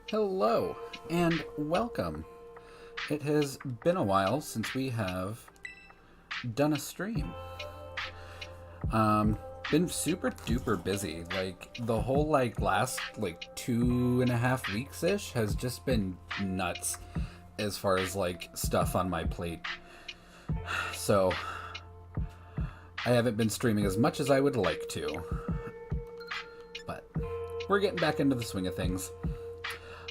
Hello and welcome. It has been a while since we have done a stream. Been super duper busy. Like the whole last 2.5 weeks ish has just been nuts as far as stuff on my plate. So I haven't been streaming as much as I would like to. But we're getting back into the swing of things.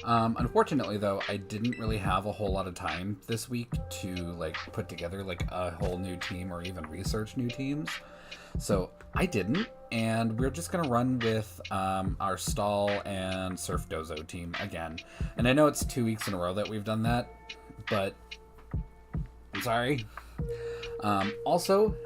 Unfortunately, though, I didn't really have a whole lot of time this week to put together a whole new team or even research new teams. So I didn't, and we're just gonna run with our Stall and SurfDozo team again. And I know it's 2 weeks in a row that we've done that, but I'm sorry. Also,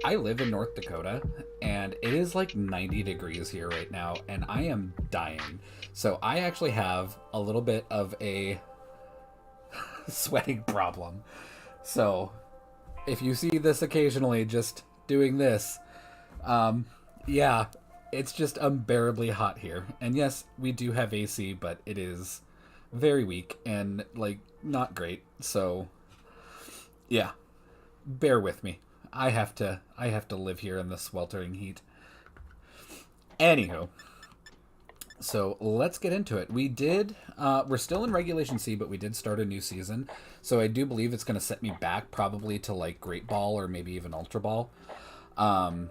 I live in North Dakota, and it is 90 degrees here right now, and I am dying. So I actually have a little bit of a sweating problem. So if you see this occasionally, just doing this, yeah, it's just unbearably hot here. And yes, we do have AC, but it is very weak and not great. So yeah, bear with me. I have to live here in the sweltering heat. Anywho, so let's get into it. We're still in Regulation C, but we did start a new season. So I do believe it's going to set me back probably to Great Ball or maybe even Ultra Ball. And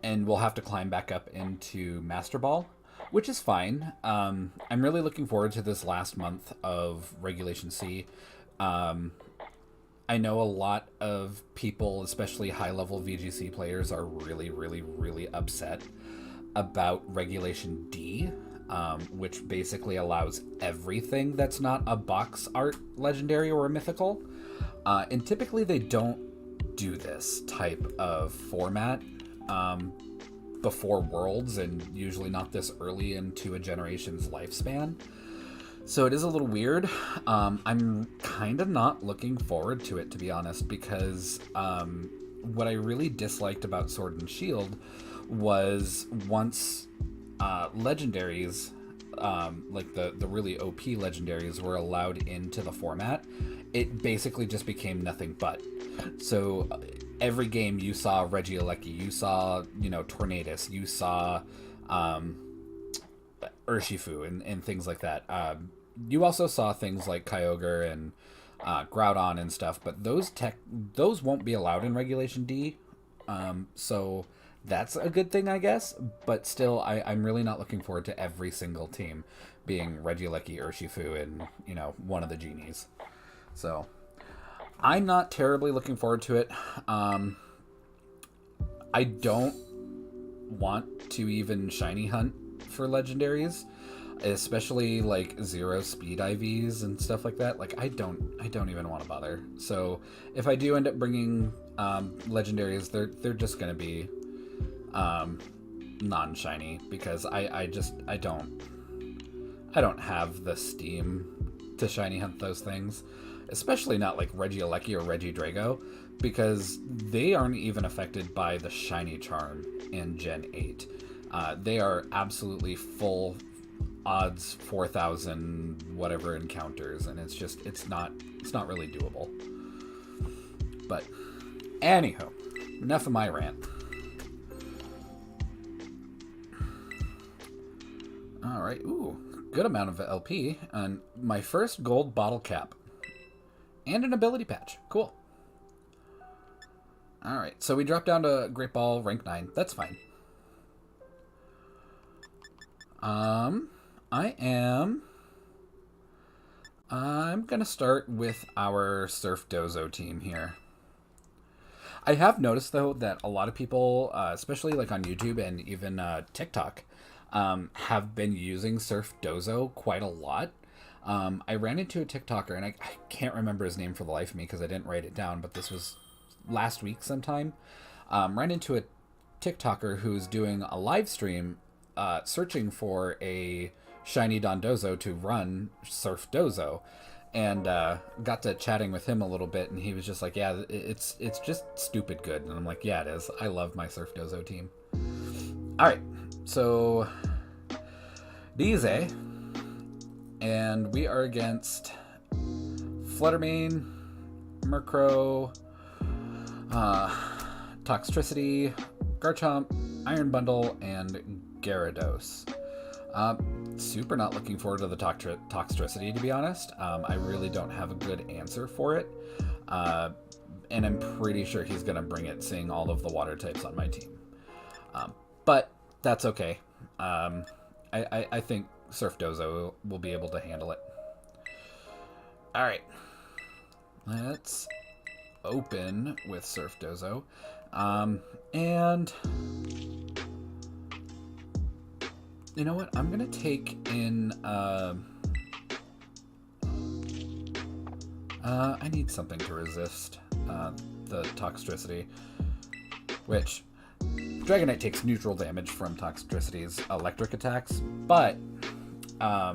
we'll have to climb back up into Master Ball, which is fine. I'm really looking forward to this last month of Regulation C. I know a lot of people, especially high-level VGC players, are really, really, really upset about Regulation D, which basically allows everything that's not a box art legendary or a mythical. And typically they don't do this type of format before Worlds, and usually not this early into a generation's lifespan. So it is a little weird. I'm kind of not looking forward to it, to be honest, because what I really disliked about Sword and Shield was once legendaries, the really OP legendaries, were allowed into the format, it basically just became nothing but. So every game you saw Regieleki, you saw, Tornadus, you saw Urshifu and things like that. You also saw things like Kyogre and Groudon and stuff, but those won't be allowed in Regulation D. So that's a good thing, I guess. But still, I'm really not looking forward to every single team being Regieleki, Urshifu, and one of the genies. So I'm not terribly looking forward to it. I don't want to even shiny hunt for legendaries, especially zero speed IVs and stuff like that. I don't even want to bother. So if I do end up bringing legendaries, they're just gonna be non-shiny, because I don't have the steam to shiny hunt those things, especially not Regieleki or Regidrago, because they aren't even affected by the shiny charm in Gen 8. They are absolutely full odds 4,000 whatever encounters, and it's not really doable. But anywho, enough of my rant. All right, ooh, good amount of LP, and my first gold bottle cap, and an ability patch. Cool. All right, so we dropped down to Great Ball rank 9. That's fine. I'm gonna start with our SurfDozo team here. I have noticed, though, that a lot of people, especially on YouTube and even TikTok, have been using SurfDozo quite a lot. I ran into a TikToker, and I can't remember his name for the life of me because I didn't write it down, but this was last week sometime. Ran into a TikToker who's doing a live stream searching for a shiny Dondozo to run SurfDozo, and got to chatting with him a little bit, and he was just like, yeah, it's just stupid good. And I'm like, yeah, it is. I love my SurfDozo team. All right, so Dize. And we are against Fluttermane, Murkrow, Toxtricity, Garchomp, Iron Bundle, and Gyarados. Super not looking forward to the Toxtricity, to be honest. I really don't have a good answer for it. And I'm pretty sure he's going to bring it, seeing all of the water types on my team. But that's okay. I think SurfDozo will be able to handle it. Alright. Let's open with SurfDozo. And you know what? I'm going to take in... I need something to resist the Toxtricity, which Dragonite takes neutral damage from Toxtricity's electric attacks, but I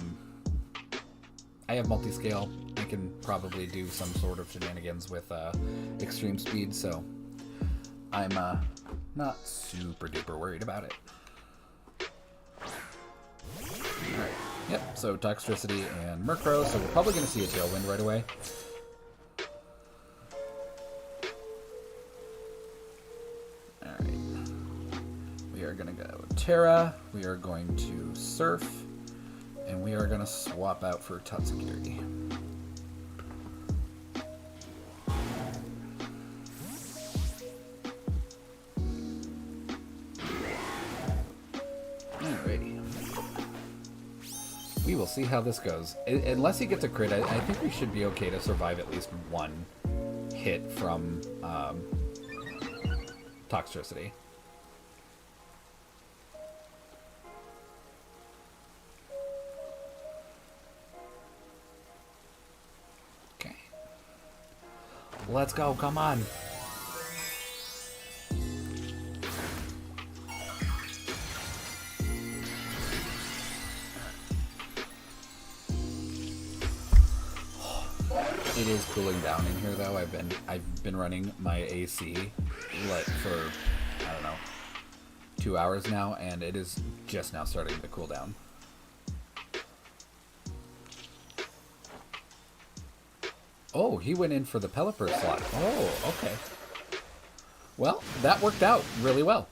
have multi-scale. I can probably do some sort of shenanigans with extreme speed, so I'm not super duper worried about it. Alright, yep, so Toxtricity and Murkrow, so we're probably going to see a Tailwind right away. Alright, we are going to go Terra, we are going to Surf, and we are going to swap out for Tatsugiri. Alrighty. We will see how this goes. Unless he gets a crit, I think we should be okay to survive at least one hit from Toxtricity. Okay. Let's go, come on. It is cooling down in here though. I've been running my AC for, I don't know, 2 hours now, and it is just now starting to cool down. Oh, he went in for the Pelipper slot. Oh, okay. Well, that worked out really well.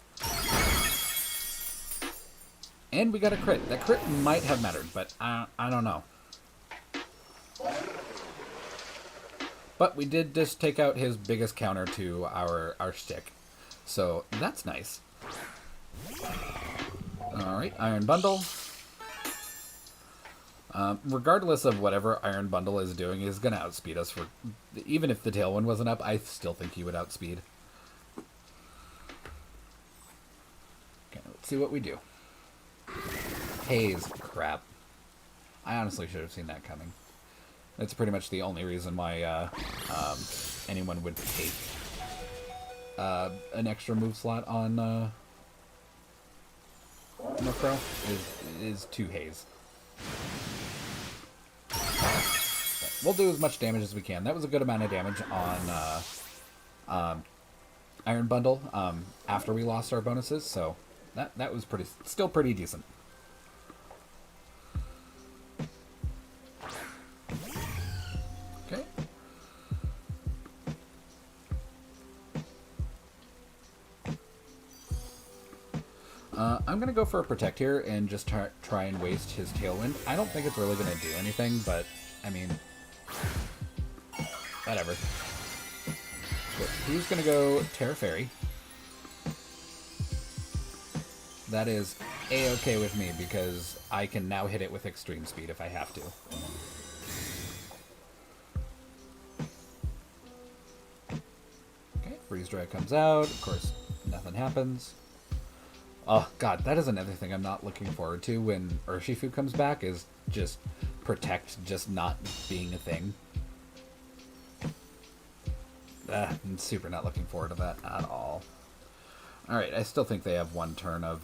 And we got a crit. That crit might have mattered, but I don't know. But we did just take out his biggest counter to our shtick. So that's nice. Alright, Iron Bundle. Regardless of whatever Iron Bundle is doing, he's going to outspeed us. Even if the Tailwind wasn't up, I still think he would outspeed. Okay, let's see what we do. Haze. Crap. I honestly should have seen that coming. That's pretty much the only reason why anyone would take an extra move slot on Murkrow is 2 Haze. But we'll do as much damage as we can. That was a good amount of damage on Iron Bundle after we lost our bonuses, so that was still pretty decent. I'm going to go for a Protect here and just try and waste his Tailwind. I don't think it's really going to do anything, but, I mean, whatever. But he's going to go Terra Fairy. That is A-okay with me, because I can now hit it with Extreme Speed if I have to. Okay, Freeze Dry comes out. Of course, nothing happens. Oh, God, that is another thing I'm not looking forward to when Urshifu comes back, is just Protect just not being a thing. I'm super not looking forward to that at all. Alright, I still think they have one turn of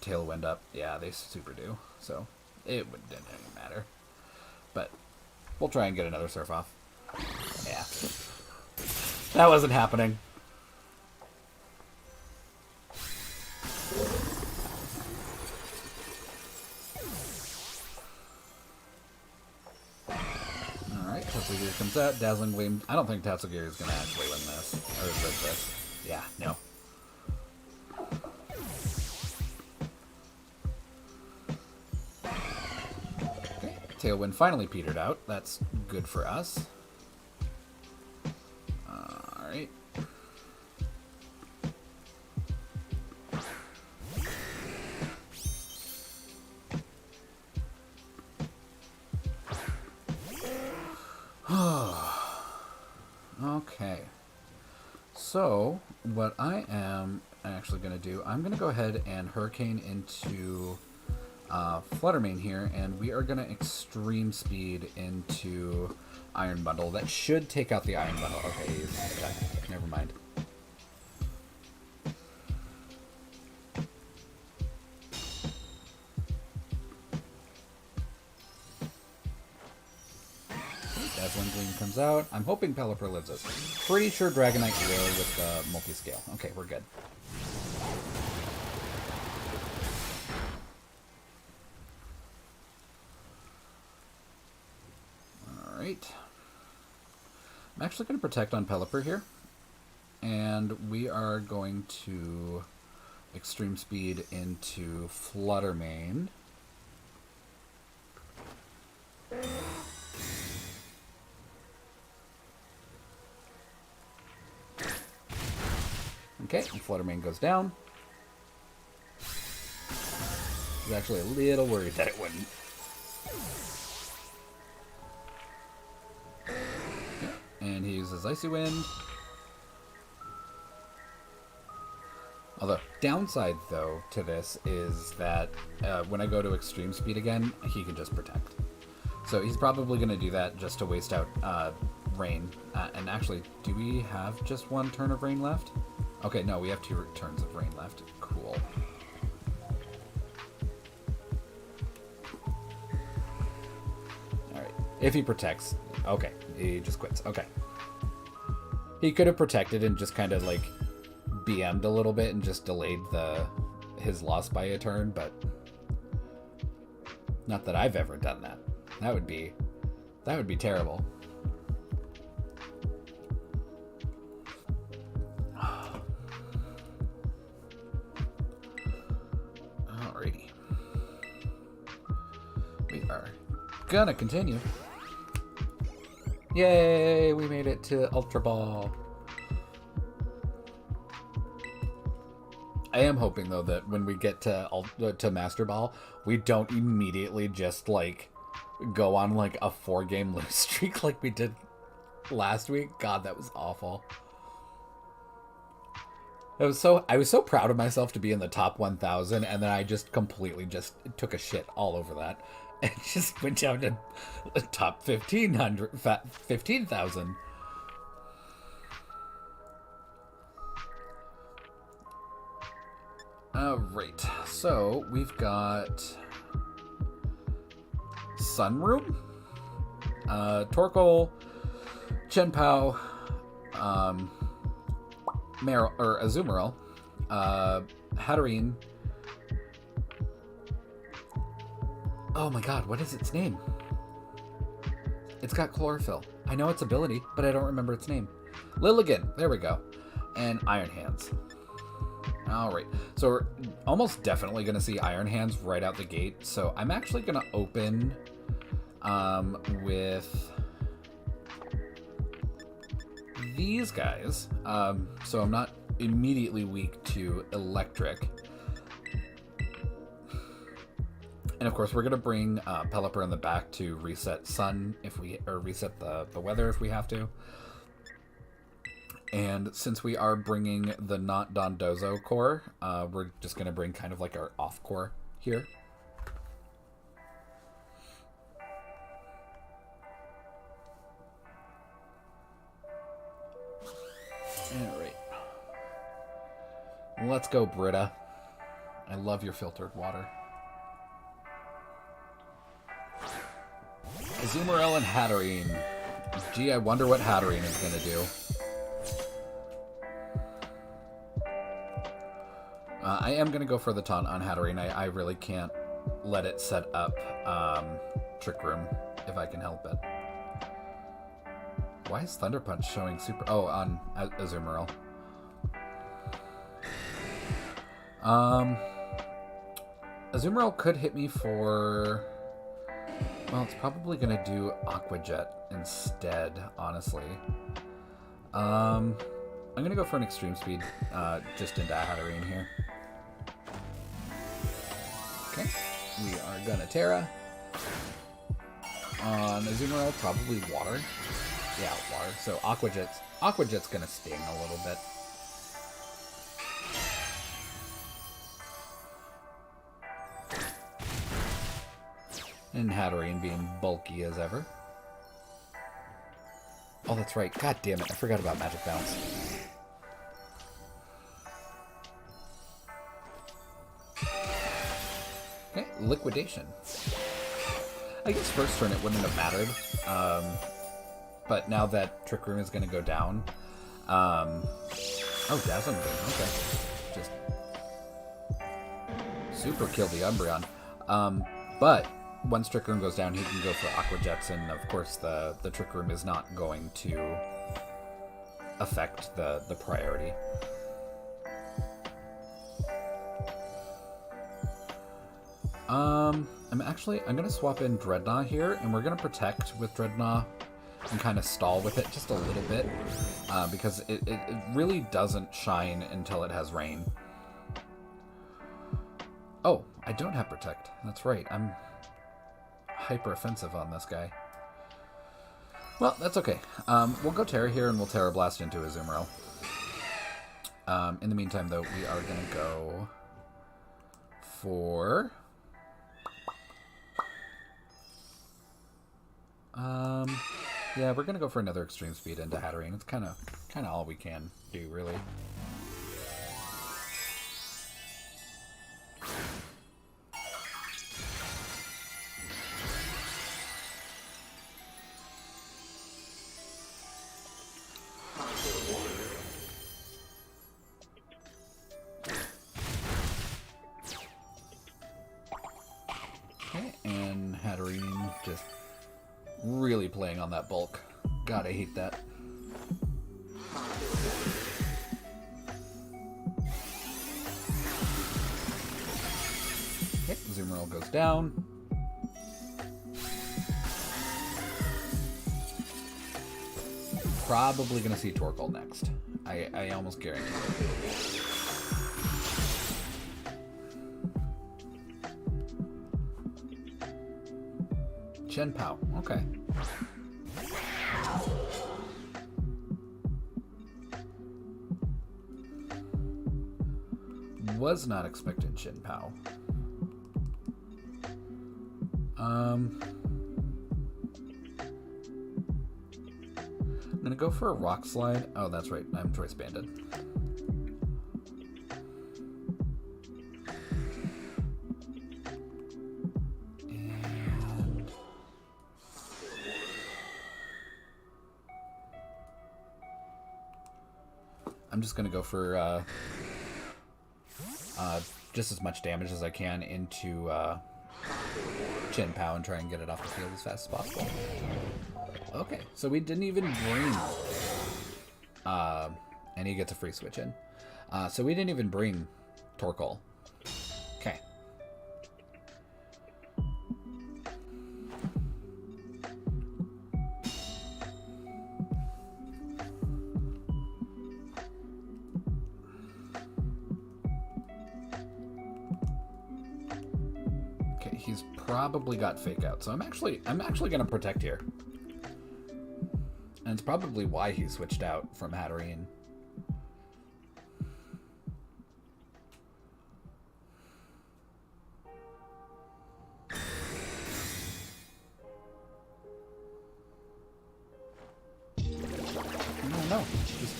Tailwind up. Yeah, they super do. So, it didn't even matter. But, we'll try and get another Surf off. Yeah. That wasn't happening. Tatsugiri comes out. Dazzling Gleam. I don't think Tatsugiri is going to actually win this. Or is this? Yeah, no. Okay. Tailwind finally petered out. That's good for us. Alright. Okay, so what I am actually going to do, I'm going to go ahead and Hurricane into Fluttermane here, and we are going to Extreme Speed into Iron Bundle. That should take out the Iron Bundle. Okay, never mind. Dazzling Gleam comes out. I'm hoping Pelipper lives us. Pretty sure Dragonite will with multi-scale. Okay, we're good. Alright. I'm actually going to protect on Pelipper here. And we are going to Extreme Speed into Fluttermane. Okay, and Fluttermane goes down. I was actually a little worried that it wouldn't. Okay, and he uses Icy Wind. Although, downside, though, to this is that when I go to Extreme Speed again, he can just protect. So he's probably going to do that just to waste out Rain. And actually, do we have just one turn of Rain left? Okay, no, we have 2 turns of Rain left. Cool. Alright. If he protects. Okay, he just quits. Okay. He could have protected and just kind of, like, BM'd a little bit and just delayed his loss by a turn, but not that I've ever done that. That would be terrible. Alrighty. We are gonna continue. Yay, we made it to Ultra Ball. I am hoping, though, that when we get to Master Ball, we don't immediately just, like, go on, like, a 4-game lose streak like we did last week. God, that was awful. I was so proud of myself to be in the top 1,000, and then I just completely just took a shit all over that. And just went down to the top 15,000. Alright, so we've got Sunroom, Torkoal, Chenpao, Azumarill, Hatterene. Oh my god, what is its name? It's got Chlorophyll. I know its ability, but I don't remember its name. Lilligant, there we go. And Iron Hands. Alright, so we're almost definitely going to see Iron Hands right out the gate. So I'm actually going to open with these guys. So I'm not immediately weak to Electric. And of course, we're going to bring Pelipper in the back to reset Sun or reset the weather if we have to. And since we are bringing the not Dondozo core, we're just going to bring kind of like our off core here. Alright. Let's go, Britta. I love your filtered water. Azumarill and Hatterene. Gee, I wonder what Hatterene is going to do. I am going to go for the taunt on Hatterene. I really can't let it set up Trick Room if I can help it. Why is Thunder Punch showing super... Oh, on Azumarill. Azumarill could hit me for... Well, it's probably going to do Aqua Jet instead, honestly. I'm going to go for an Extreme Speed just into Hatterene here. Okay, we are going to Terra. On Azumarill, probably Water. Yeah, Water. So Aqua Jet's going to sting a little bit. And Hatterene being bulky as ever. Oh, that's right. God damn it. I forgot about Magic Bounce. Okay, Liquidation. I guess first turn it wouldn't have mattered. But now that Trick Room is going to go down. Oh, Dazzling Beam. Okay. Just super kill the Umbreon. But once Trick Room goes down, he can go for Aqua Jets, and of course the Trick Room is not going to affect the priority. I'm gonna swap in Dreadnought here, and we're gonna protect with Dreadnought and kind of stall with it just a little bit, because it really doesn't shine until it has rain. Oh, I don't have Protect. That's right. I'm hyper offensive on this guy. Well, that's okay. We'll go Terra here, and we'll Terra Blast into Azumarill. In the meantime, though, we are going to go for... yeah, we're going to go for another Extreme Speed into Hatterene. It's kind of all we can do, really. Okay, and Hatterene just really playing on that bulk. God, I hate that. Okay, Azumarill goes down. Probably gonna see Torkoal next. I almost guarantee it. Shenpao, okay. Was not expecting Shenpao. I'm gonna go for a Rock Slide. Oh, that's right. I'm Choice Banded. And I'm just gonna go for just as much damage as I can into Shenpao and try and get it off the field as fast as possible. Okay, so we didn't even bring... and he gets a free switch in. So we didn't even bring Torkoal. Okay. Okay, he's probably got Fake Out, so I'm actually gonna protect here. And it's probably why he switched out from Hatterene. No, just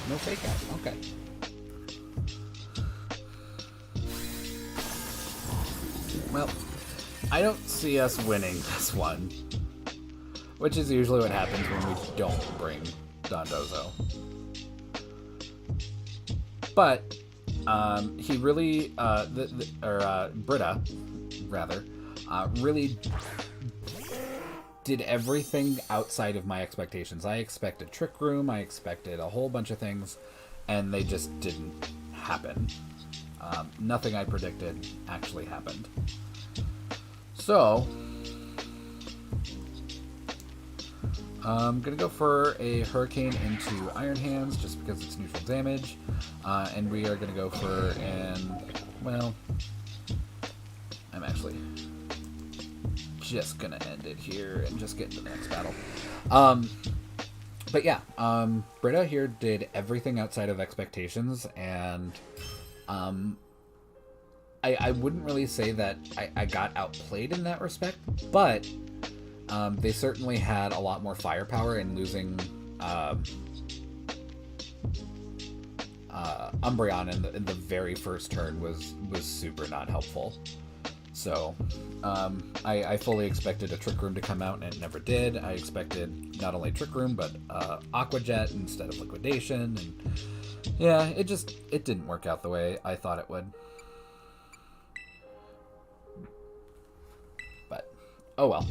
no Fake Out. Okay. Well, I don't see us winning this one. Which is usually what happens when we don't bring SurfDozo. But he really, Britta, rather, really did everything outside of my expectations. I expected Trick Room, I expected a whole bunch of things, and they just didn't happen. Nothing I predicted actually happened. So, I'm going to go for a Hurricane into Iron Hands, just because it's neutral damage. And we are going to go for well, I'm actually just going to end it here and just get into the next battle. But yeah, Britta here did everything outside of expectations, and I wouldn't really say that I got outplayed in that respect, but they certainly had a lot more firepower, and losing Umbreon in the very first turn was super not helpful. So I fully expected a Trick Room to come out, and it never did. I expected not only Trick Room, but Aqua Jet instead of Liquidation, and yeah, it didn't work out the way I thought it would. But oh well.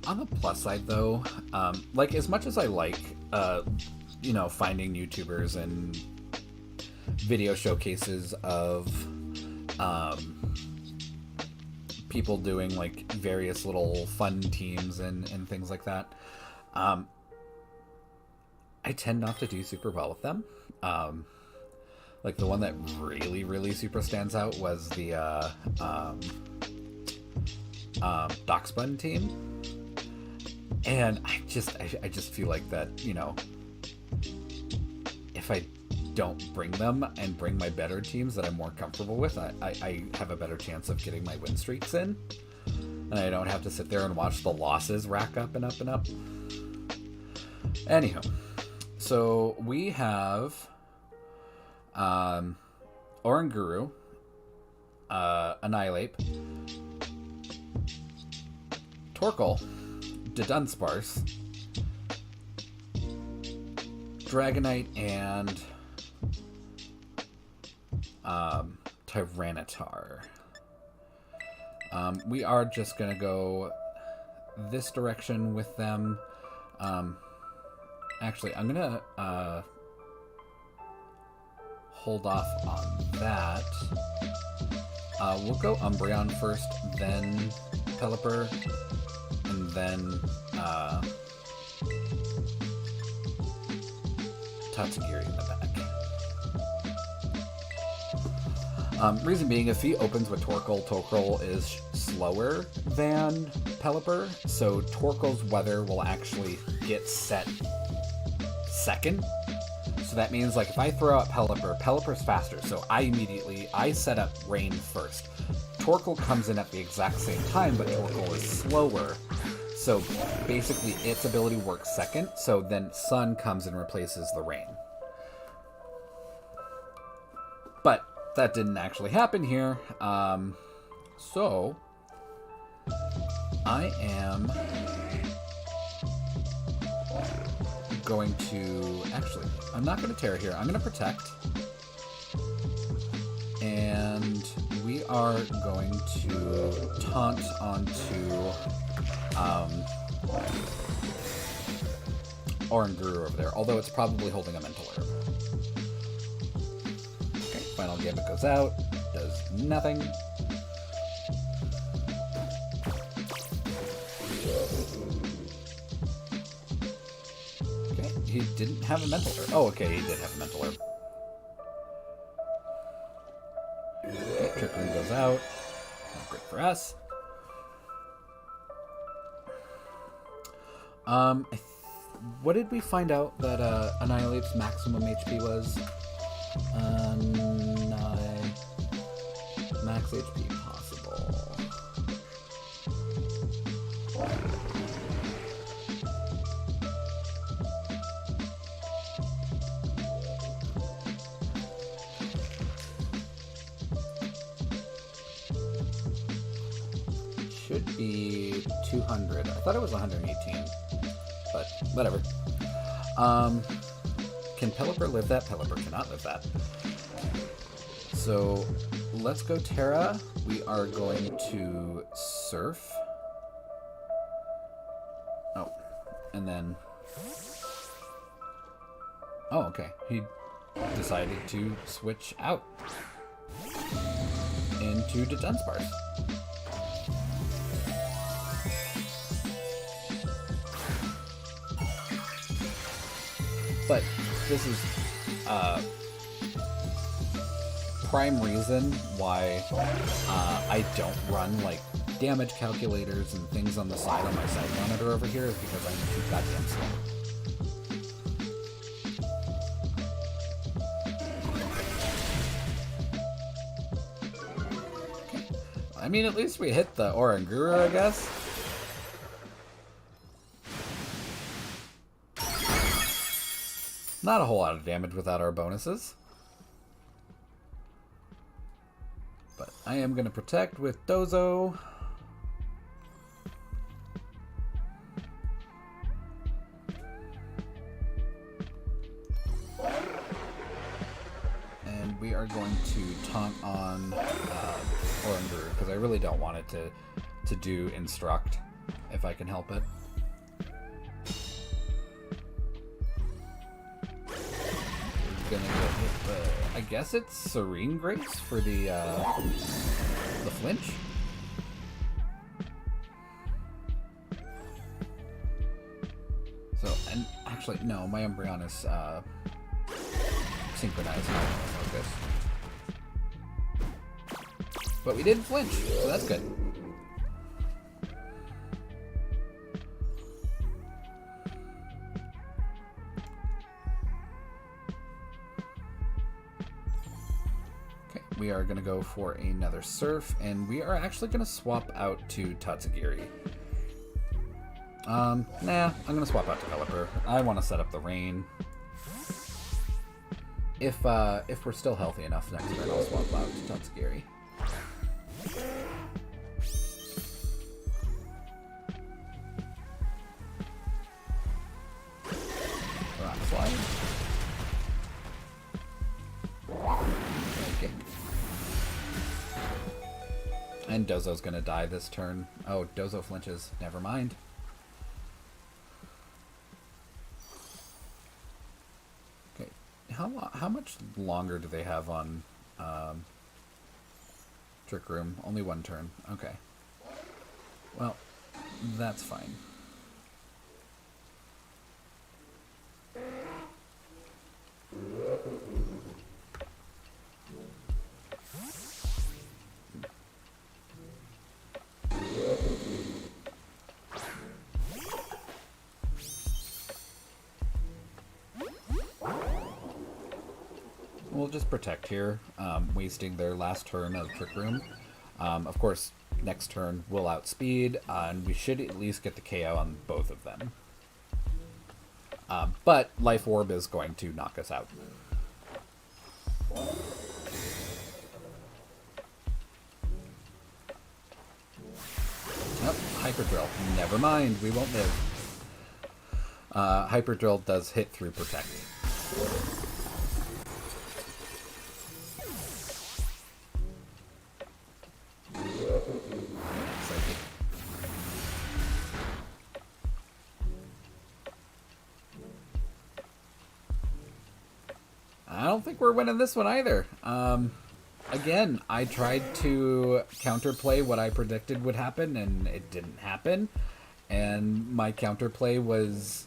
On the plus side, though, like, as much as I like, finding YouTubers and video showcases of people doing, like, various little fun teams and things like that, I tend not to do super well with them. Like, the one that really, really super stands out was the Dockspun team. And I just feel like that, if I don't bring them and bring my better teams that I'm more comfortable with, I have a better chance of getting my win streaks in. And I don't have to sit there and watch the losses rack up and up and up. Anyhow, so we have Oranguru, Annihilate, Torkoal, Dunsparce, Dragonite, and Tyranitar. We are just going to go this direction with them. Actually, I'm going to hold off on that. We'll go Umbreon first, then Pelipper, and then Tatsugiri in the back. Reason being, if he opens with Torkoal is slower than Pelipper, so Torkoal's weather will actually get set second. So that means, like, if I throw out Pelipper's faster, so I set up Rain first. Torkoal comes in at the exact same time, but Torkoal is slower. So basically its ability works second, so then Sun comes and replaces the Rain. But that didn't actually happen here. So I am going to... Actually, I'm not going to Terra here. I'm going to Protect. And we are going to taunt onto Oranguru over there, although it's probably holding a Mental Herb. Okay, Final Gambit goes out, does nothing. Okay, he didn't have a Mental Herb. Oh, okay, he did have a Mental Herb. Okay, Trick Room goes out. Not great for us. What did we find out that Annihilate's maximum HP was? Max HP possible. Should be 200. I thought it was 118. But whatever. Can Pelipper live that? Pelipper cannot live that. So let's go Terra. We are going to Surf. Oh, and then... Oh, okay. He decided to switch out into the Dunsparce. But this is prime reason why I don't run like damage calculators and things on the side on my side monitor over here, is because I'm too goddamn slow. Okay. I mean, at least we hit the Oranguru, I guess. Not a whole lot of damage without our bonuses. But I am going to protect with Dozo. And we are going to taunt on Oranguru, because I really don't want it to do Instruct if I can help it. Gonna get hit, I guess it's Serene Grace for the flinch. So, and actually, no, my Umbreon is synchronized. Focus. But we did flinch, so that's good. We are going to go for another Surf, and we are actually going to swap out to Tatsugiri. Nah, I'm going to swap out to Pelipper. I want to set up the rain. If we're still healthy enough next turn, I'll swap out to Tatsugiri. Rock Slide. Okay. And Dozo's gonna die this turn. Oh, Dozo flinches. Never mind. Okay. How much longer do they have on Trick Room? Only one turn. Okay. Well, that's fine. We'll just protect here, wasting their last turn of Trick Room. Of course, next turn we'll outspeed, and we should at least get the KO on both of them. But Life Orb is going to knock us out. Oh, Hyper Drill. Never mind, we won't live. Hyper Drill does hit through Protect. I don't think we're winning this one either. Again, I tried to counterplay what I predicted would happen, and it didn't happen. And my counterplay was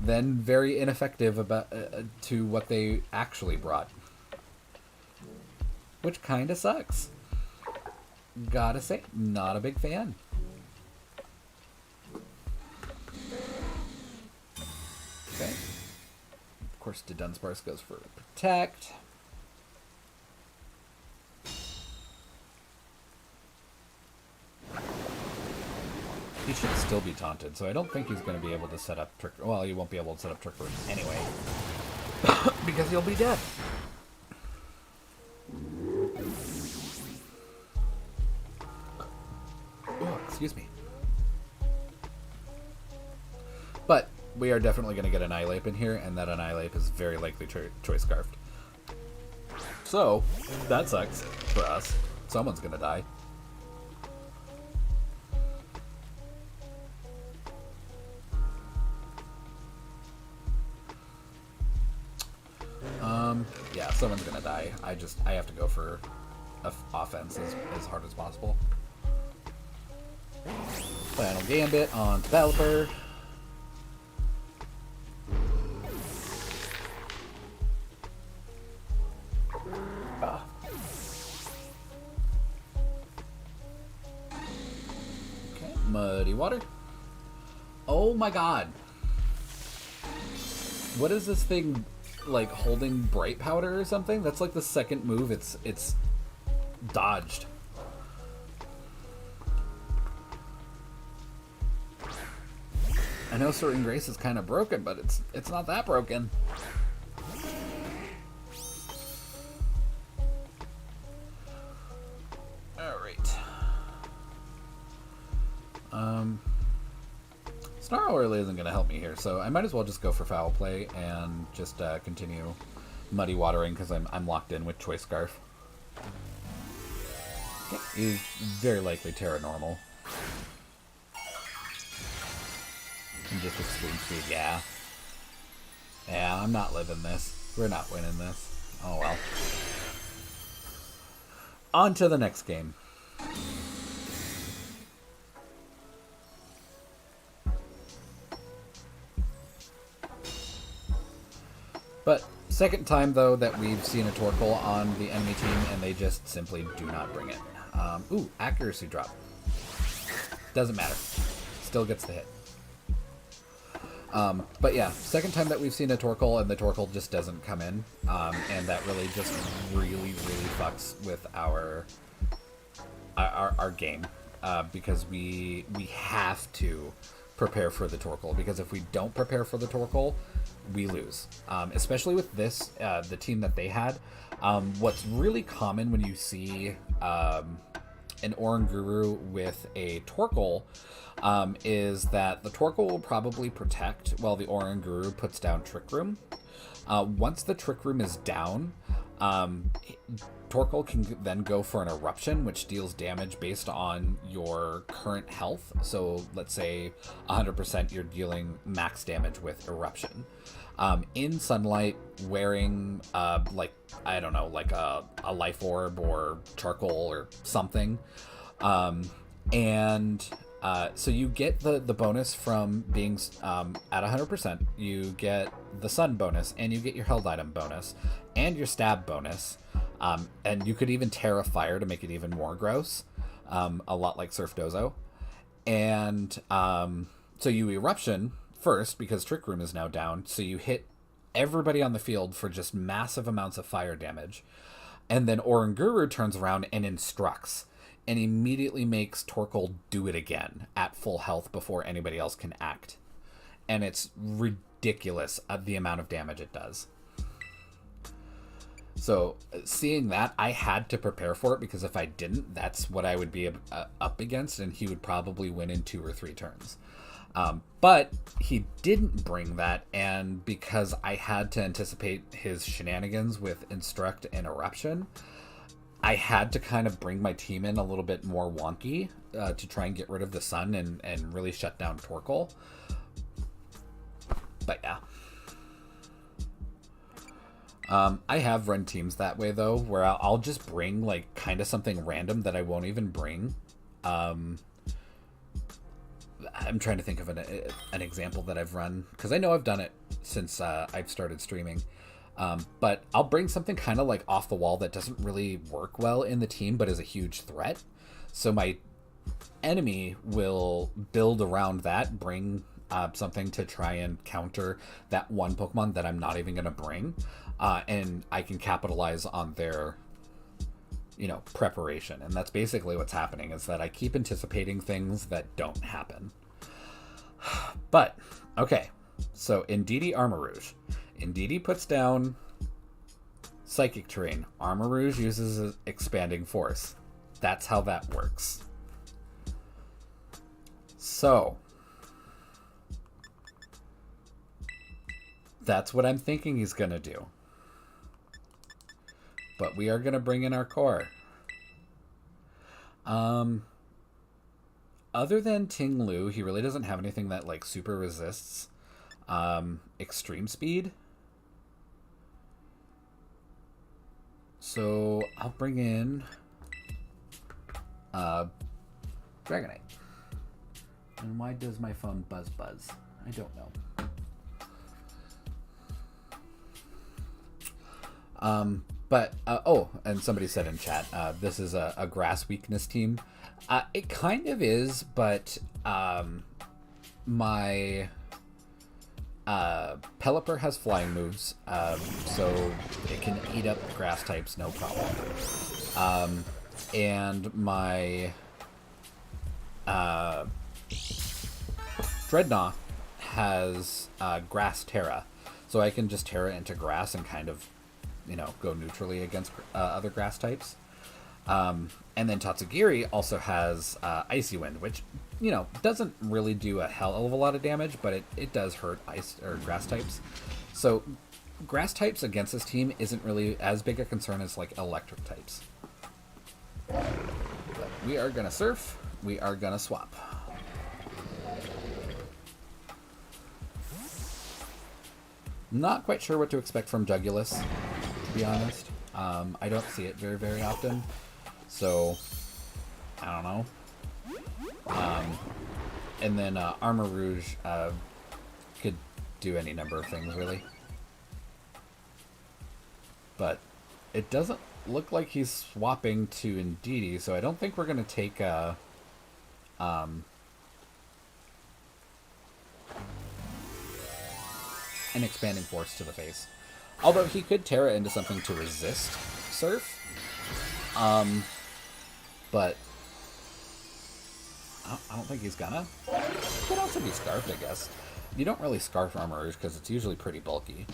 then very ineffective about to what they actually brought, which kind of sucks. Gotta say, not a big fan. Okay. Of course, the Dunsparce goes for Protect. He should still be taunted, so I don't think he's going to be able to set up Trick... Well, he won't be able to set up Trick Room anyway. Because he'll be dead. Oh, excuse me. But we are definitely going to get an Annihilape in here, and that Annihilape is very likely Choice Scarfed. So, that sucks for us. Someone's going to die. Yeah, someone's going to die. I have to go for offense as hard as possible. Final Gambit on Developer. Okay, Muddy Water. Oh my god. What is this thing, like, holding Bright Powder or something? That's like the second move it's dodged. I know Certain Grace is kind of broken, but it's not that broken. Alright. Snarl really isn't going to help me here, so I might as well just go for Foul Play and just continue Muddy Watering because I'm locked in with Choice Scarf. Okay. He's very likely Terra Normal. And just Extreme Speed, yeah. Yeah, I'm not living this. We're not winning this. Oh well. On to the next game. But second time, though, that we've seen a Torkoal on the enemy team, and they just simply do not bring it. Ooh, accuracy drop. Doesn't matter. Still gets the hit. But yeah, second time that we've seen a Torkoal, and the Torkoal just doesn't come in. And that really just really fucks with our game. Because we have to prepare for the Torkoal. Because if we don't prepare for the Torkoal, we lose. Especially with this, the team that they had. What's really common when you see an Oranguru with a Torkoal is that the Torkoal will probably protect while the Oranguru puts down Trick Room. Once the Trick Room is down, Torkoal can then go for an Eruption, which deals damage based on your current health. So let's say 100% you're dealing max damage with Eruption. In Sunlight, wearing like, I don't know, like a Life Orb or Charcoal or something. So you get the bonus from being at 100%. You get the Sun bonus, and you get your Held Item bonus, and your Stab bonus. And you could even Terra Fire to make it even more gross. A lot like SurfDozo. And so you Eruption first, because Trick Room is now down. So you hit everybody on the field for just massive amounts of fire damage. And then Oranguru turns around and instructs. And immediately makes Torkoal do it again at full health before anybody else can act. And it's ridiculous the amount of damage it does. So seeing that, I had to prepare for it, because if I didn't, that's what I would be up against, and he would probably win in 2 or 3 turns. But he didn't bring that, and because I had to anticipate his shenanigans with Instruct and Eruption, I had to kind of bring my team in a little bit more wonky to try and get rid of the Sun and really shut down Torkoal. But yeah. I have run teams that way, though, where I'll just bring, like, kind of something random that I won't even bring. I'm trying to think of an example that I've run, because I know I've done it since I've started streaming. But I'll bring something kind of like off the wall that doesn't really work well in the team, but is a huge threat. So my enemy will build around that, bring something to try and counter that one Pokemon that I'm not even going to bring. And I can capitalize on their, preparation. And that's basically what's happening, is that I keep anticipating things that don't happen. But, okay. So, Indeedee Armarouge. Indeedee puts down Psychic Terrain. Armarouge uses Expanding Force. That's how that works. So, That's what I'm thinking he's going to do. But we are going to bring in our core. Other than Ting Lu, he really doesn't have anything that like super resists extreme speed. So I'll bring in Dragonite. And why does my phone buzz? I don't know. Oh, and somebody said in chat, this is a grass weakness team. It kind of is, but my Pelipper has flying moves, so it can eat up grass types, no problem. And my Dreadnought has Grass Terra, so I can just Terra into grass and kind of, you know, go neutrally against other grass types. And then Tatsugiri also has Icy Wind, which, you know, doesn't really do a hell of a lot of damage, but it does hurt ice or grass types. So grass types against this team isn't really as big a concern as like electric types. But we are gonna surf. We are gonna swap. Not quite sure what to expect from Jugulus, to be honest. I don't see it very, very often. So, I don't know. And then Armor Rouge could do any number of things, really. But it doesn't look like he's swapping to Indeedee, so I don't think we're going to take an Expanding Force to the face. Although he could Terra into something to resist Surf. But I don't think he's gonna. Could also be Scarfed, I guess. You don't really Scarf Armor Rouge because it's usually pretty bulky.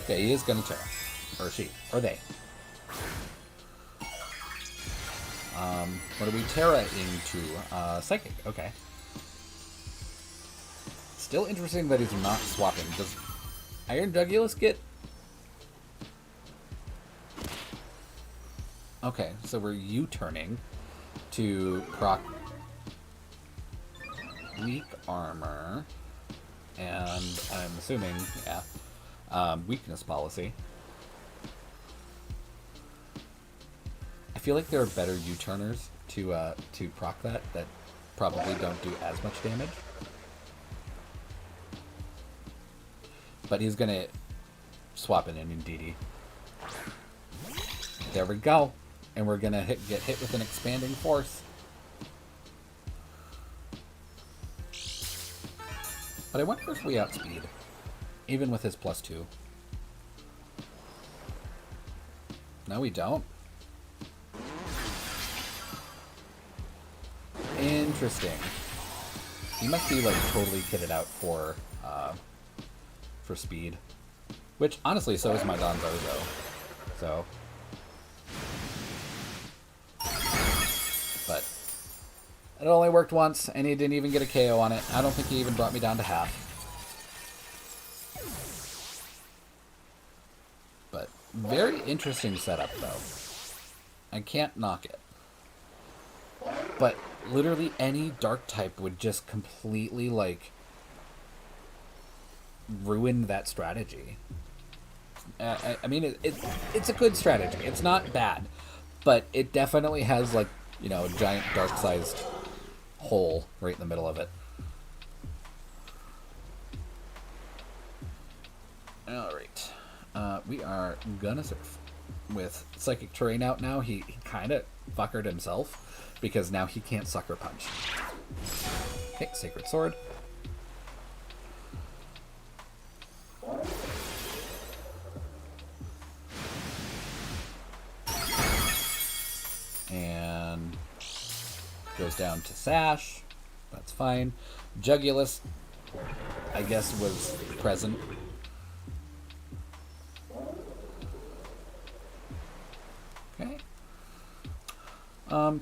Okay, he is gonna Terra. Or she. Or they. What do we Terra into? Psychic. Okay. Still interesting that he's not swapping. Does Iron Jugulus get... Okay, so we're U-turning to proc weak armor, and I'm assuming, yeah, weakness policy. I feel like there are better U-turners to proc that probably don't do as much damage. But he's gonna swap it in Indeedee. There we go. And we're gonna get hit with an Expanding Force. But I wonder if we outspeed, even with his +2. No, we don't. Interesting. He must be like totally kitted out for speed. Which honestly, so is my Donzozo. So. But it only worked once, and he didn't even get a KO on it. I don't think he even brought me down to half. But very interesting setup, though. I can't knock it. But literally any dark type would just completely, like, ruin that strategy. I mean, it's a good strategy. It's not bad. But it definitely has, like, you know, a giant dark-sized hole right in the middle of it. Alright. We are gonna surf. With Psychic Terrain out now, he kind of fuckered himself, because now he can't Sucker Punch. Okay, Sacred Sword. And goes down to Sash. That's fine. Jugulus, I guess, was present. Okay.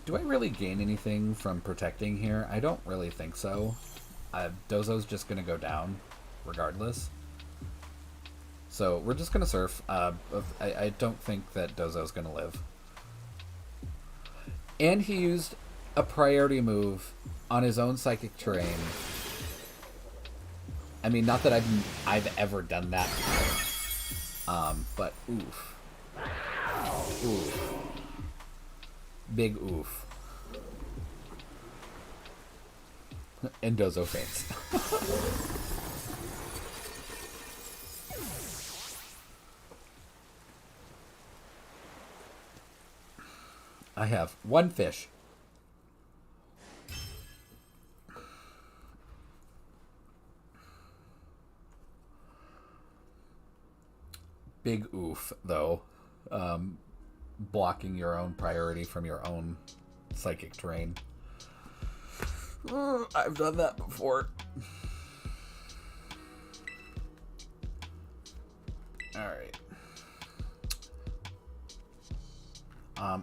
Do I really gain anything from protecting here? I don't really think so. Dozo's just going to go down regardless. So we're just going to surf. I don't think that Dozo's going to live. And he used a priority move on his own psychic terrain. I mean, not that I've ever done that before. But oof. Oof. Big oof. And Dozo faints. I have one fish. Big oof, though. Blocking your own priority from your own psychic terrain. I've done that before. Alright.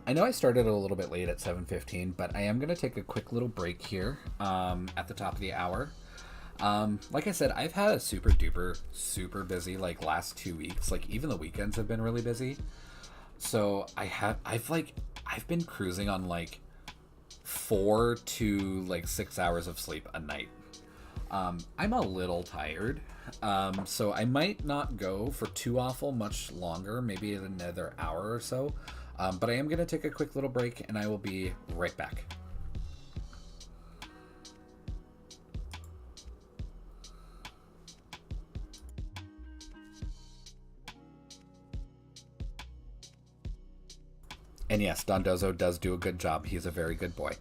I know I started a little bit late at 7:15, but I am going to take a quick little break here at the top of the hour. Like I said, I've had a super duper, super busy like last 2 weeks. Like even the weekends have been really busy. So I've been cruising on like 4 to like 6 hours of sleep a night. I'm a little tired. So I might not go for too awful much longer, maybe another hour or so. But I am going to take a quick little break and I will be right back. And yes, Don Dozo does do a good job. He's a very good boy.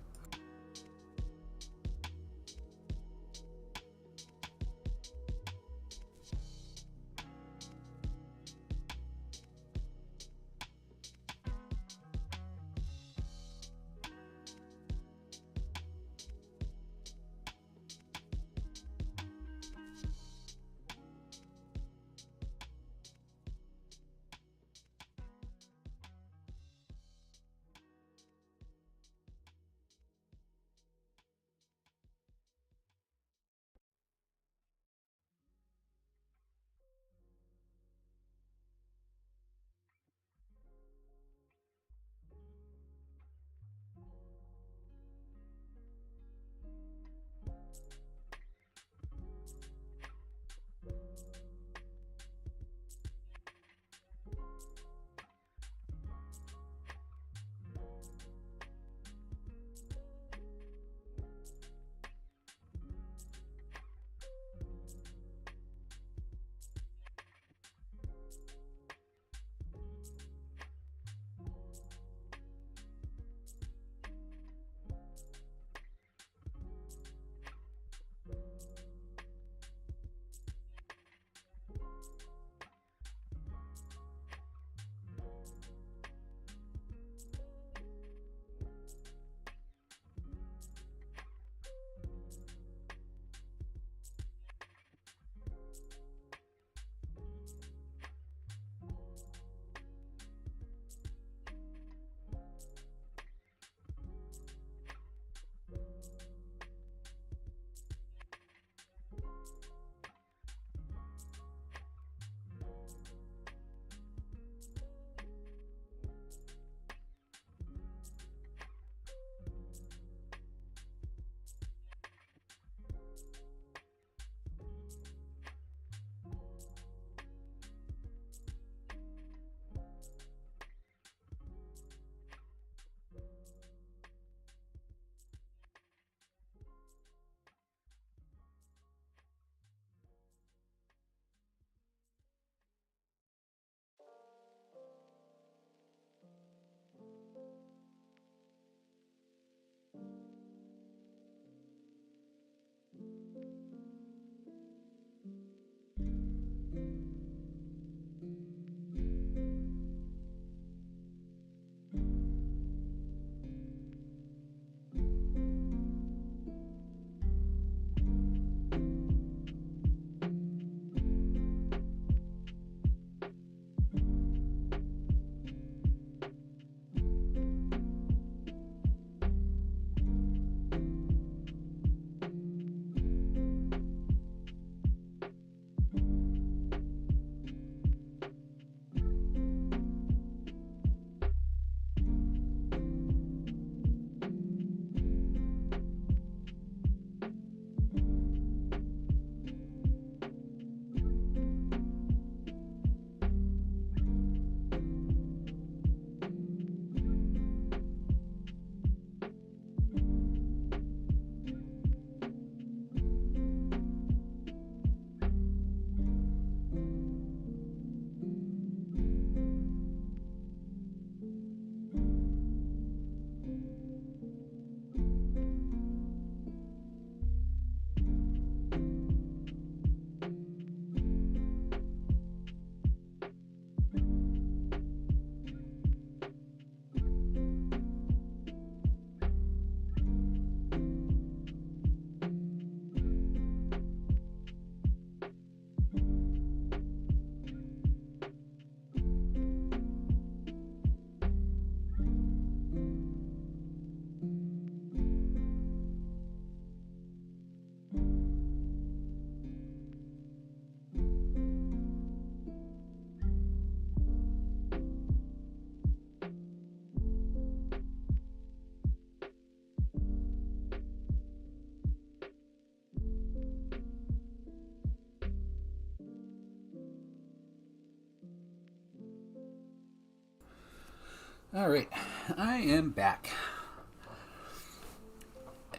Alright, I am back.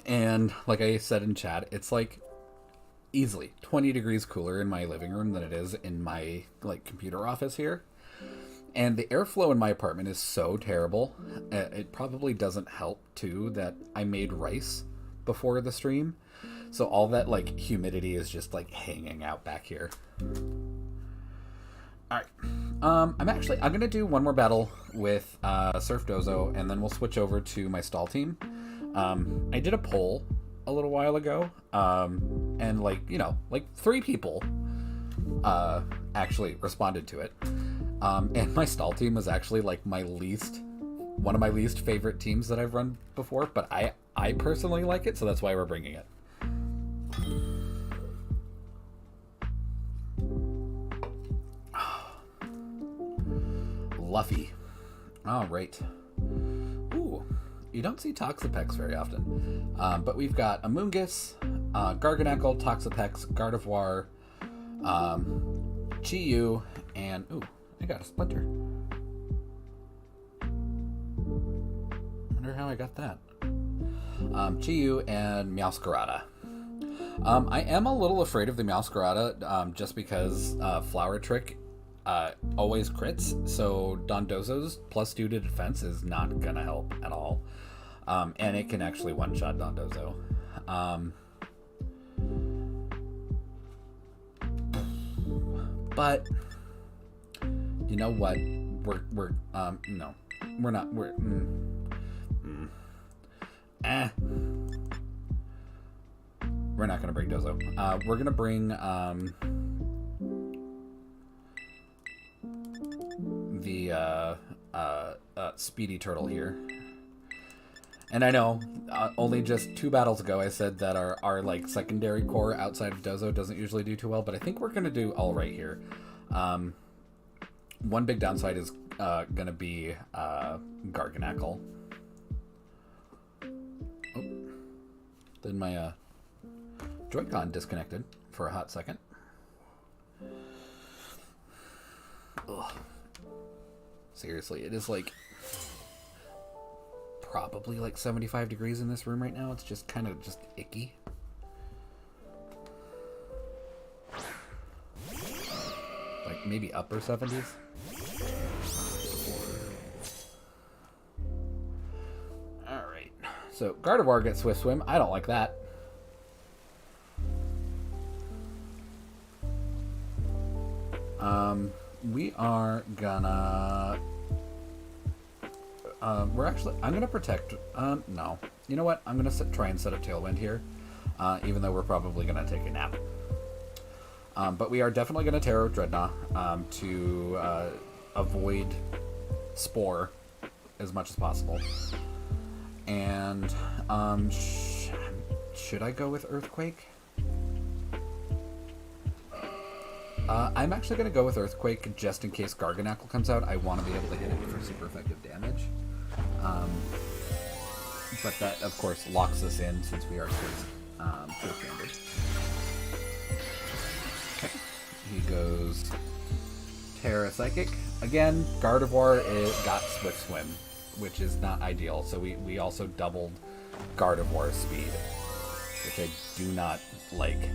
And like I said in chat, it's like easily 20 degrees cooler in my living room than it is in my like computer office here. And the airflow in my apartment is so terrible. It probably doesn't help too that I made rice before the stream. So all that like humidity is just like hanging out back here. All right. I'm going to do one more battle with SurfDozo, and then we'll switch over to my stall team. I did a poll a little while ago, and like 3 people actually responded to it. And my stall team was actually like one of my least favorite teams that I've run before, but I personally like it, so that's why we're bringing it. Luffy. All right. Ooh, you don't see Toxapex very often, but we've got Amoonguss, Garganacl, Toxapex, Gardevoir, Chi-Yu, and ooh, I got a Splinter. Wonder how I got that. Chi-Yu and Meowscarada. I am a little afraid of the Meowscarada, just because Flower Trick always crits, so Dondozo's +2 to defense is not gonna help at all. And it can actually one-shot Dondozo. But you know what? We're not. We're not gonna bring Dozo. We're gonna bring the Speedy Turtle here. And I know, only just 2 battles ago I said that our like secondary core outside of Dozo doesn't usually do too well, but I think we're gonna do all right here. One big downside is gonna be Garganacl. Oh, then my Joy-Con disconnected for a hot second. Ugh. Seriously, it is like probably like 75 degrees in this room right now. It's just kind of just icky. Like maybe upper 70s. Alright. So Gardevoir gets Swift Swim. I don't like that. We are gonna I'm gonna protect, no. You know what? I'm gonna try and set up Tailwind here, even though we're probably gonna take a nap. But we are definitely gonna Terror Dreadnought, to, avoid Spore as much as possible. And, should I go with Earthquake? I'm actually going to go with Earthquake just in case Garganacl comes out. I want to be able to hit it for super effective damage. But that, of course, locks us in since we are two-handed. Okay. He goes Terra Psychic. Again, Gardevoir got Swift Swim, which is not ideal. So we also doubled Gardevoir's speed, which I do not like.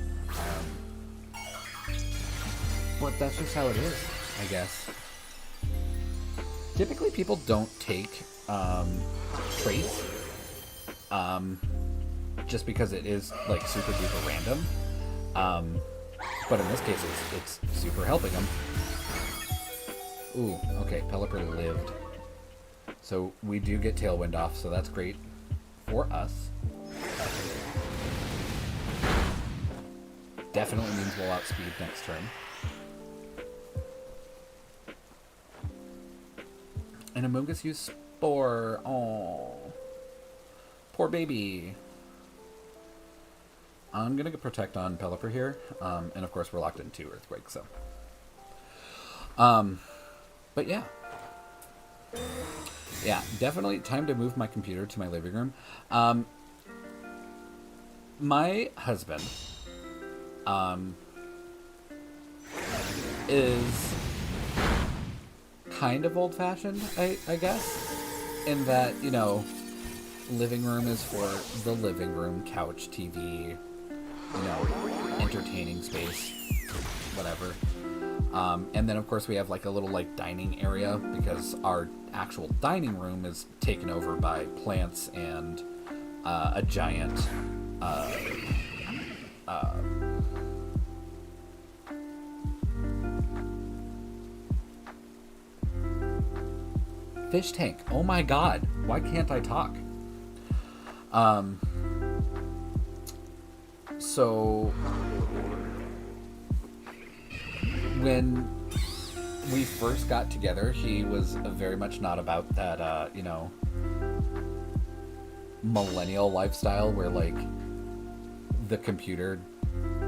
But that's just how it is, I guess. Typically, people don't take traits just because it is like super duper random. But in this case, it's super helping them. Ooh, okay, Pelipper lived. So we do get Tailwind off, so that's great for us. Definitely means we'll outspeed next turn. And Amoonguss used Spore. Oh, poor baby. I'm gonna protect on Pelipper here, and of course we're locked into Earthquake. So, but yeah, definitely time to move my computer to my living room. My husband, is kind of old-fashioned, I guess. in that, you know, living room is for the living room, couch, TV, you know, entertaining space, whatever. And then, of course, we have like a little like dining area because our actual dining room is taken over by plants and a giant fish tank. Oh my god, why can't I talk? So when we first got together, he was very much not about that, you know, millennial lifestyle where like the computer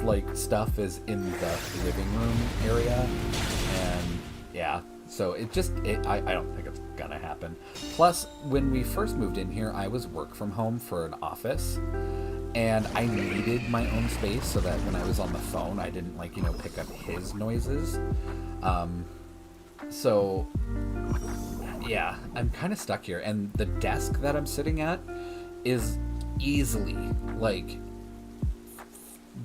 like stuff is in the living room area, and yeah, so I don't think it's gonna happen. Plus, when we first moved in here, I was work from home for an office, and I needed my own space so that when I was on the phone, I didn't like, you know, pick up his noises. So yeah, I'm kind of stuck here, and the desk that I'm sitting at is easily like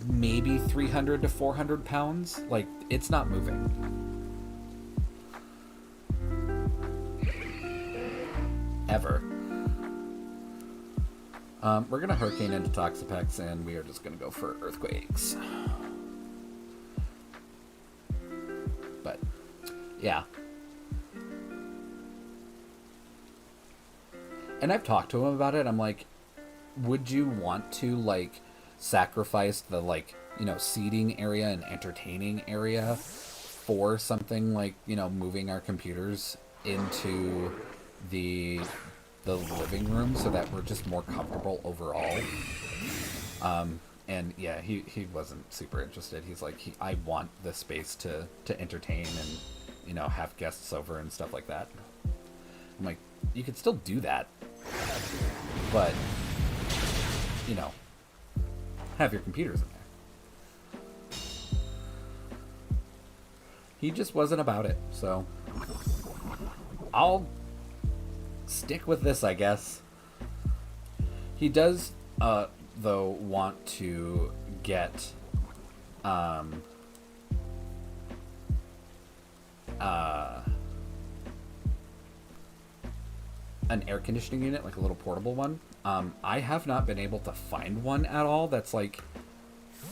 maybe 300 to 400 pounds. Like, it's not moving. Ever. We're gonna hurricane into Toxapex, and we are just gonna go for earthquakes. But yeah. And I've talked to him about it. I'm like, would you want to like sacrifice the like, you know, seating area and entertaining area for something like, you know, moving our computers into the living room so that we're just more comfortable overall? And yeah, he wasn't super interested. He's like, I want this space to entertain and, you know, have guests over and stuff like that. I'm like, you could still do that, but, you know, have your computers in there. He just wasn't about it, so I'll stick with this, I guess. He does, though, want to get, an air conditioning unit, like a little portable one. I have not been able to find one at all that's like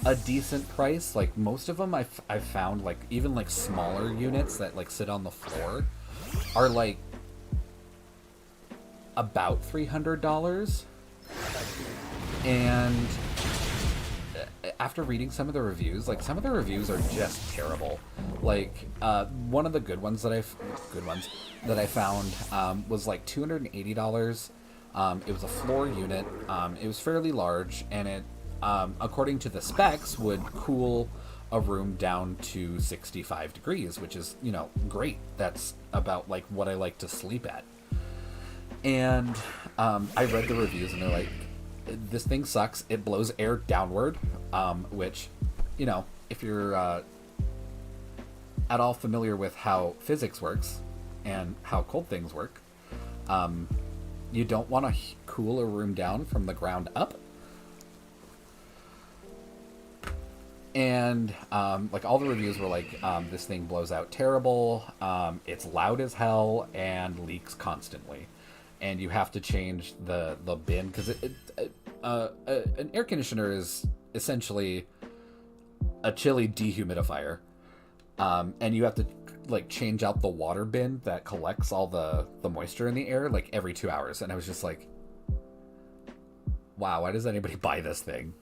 a decent price. Like most of them I've found, like even like smaller units that like sit on the floor are like about $300. And after reading some of the reviews, like some of the reviews are just terrible. Like one of the good ones that I found was like $280. It was a floor unit. It was fairly large, and it, according to the specs, would cool a room down to 65 degrees, which is, you know, great. That's about like what I like to sleep at. And I read the reviews, and they're like, this thing sucks. It blows air downward, which, you know, if you're at all familiar with how physics works and how cold things work, you don't want to cool a room down from the ground up. And like all the reviews were like, this thing blows out terrible, it's loud as hell, and leaks constantly. And you have to change the bin, because an air conditioner is essentially a chilly dehumidifier, and you have to like change out the water bin that collects all the moisture in the air like every 2 hours. And I was just like, wow, why does anybody buy this thing?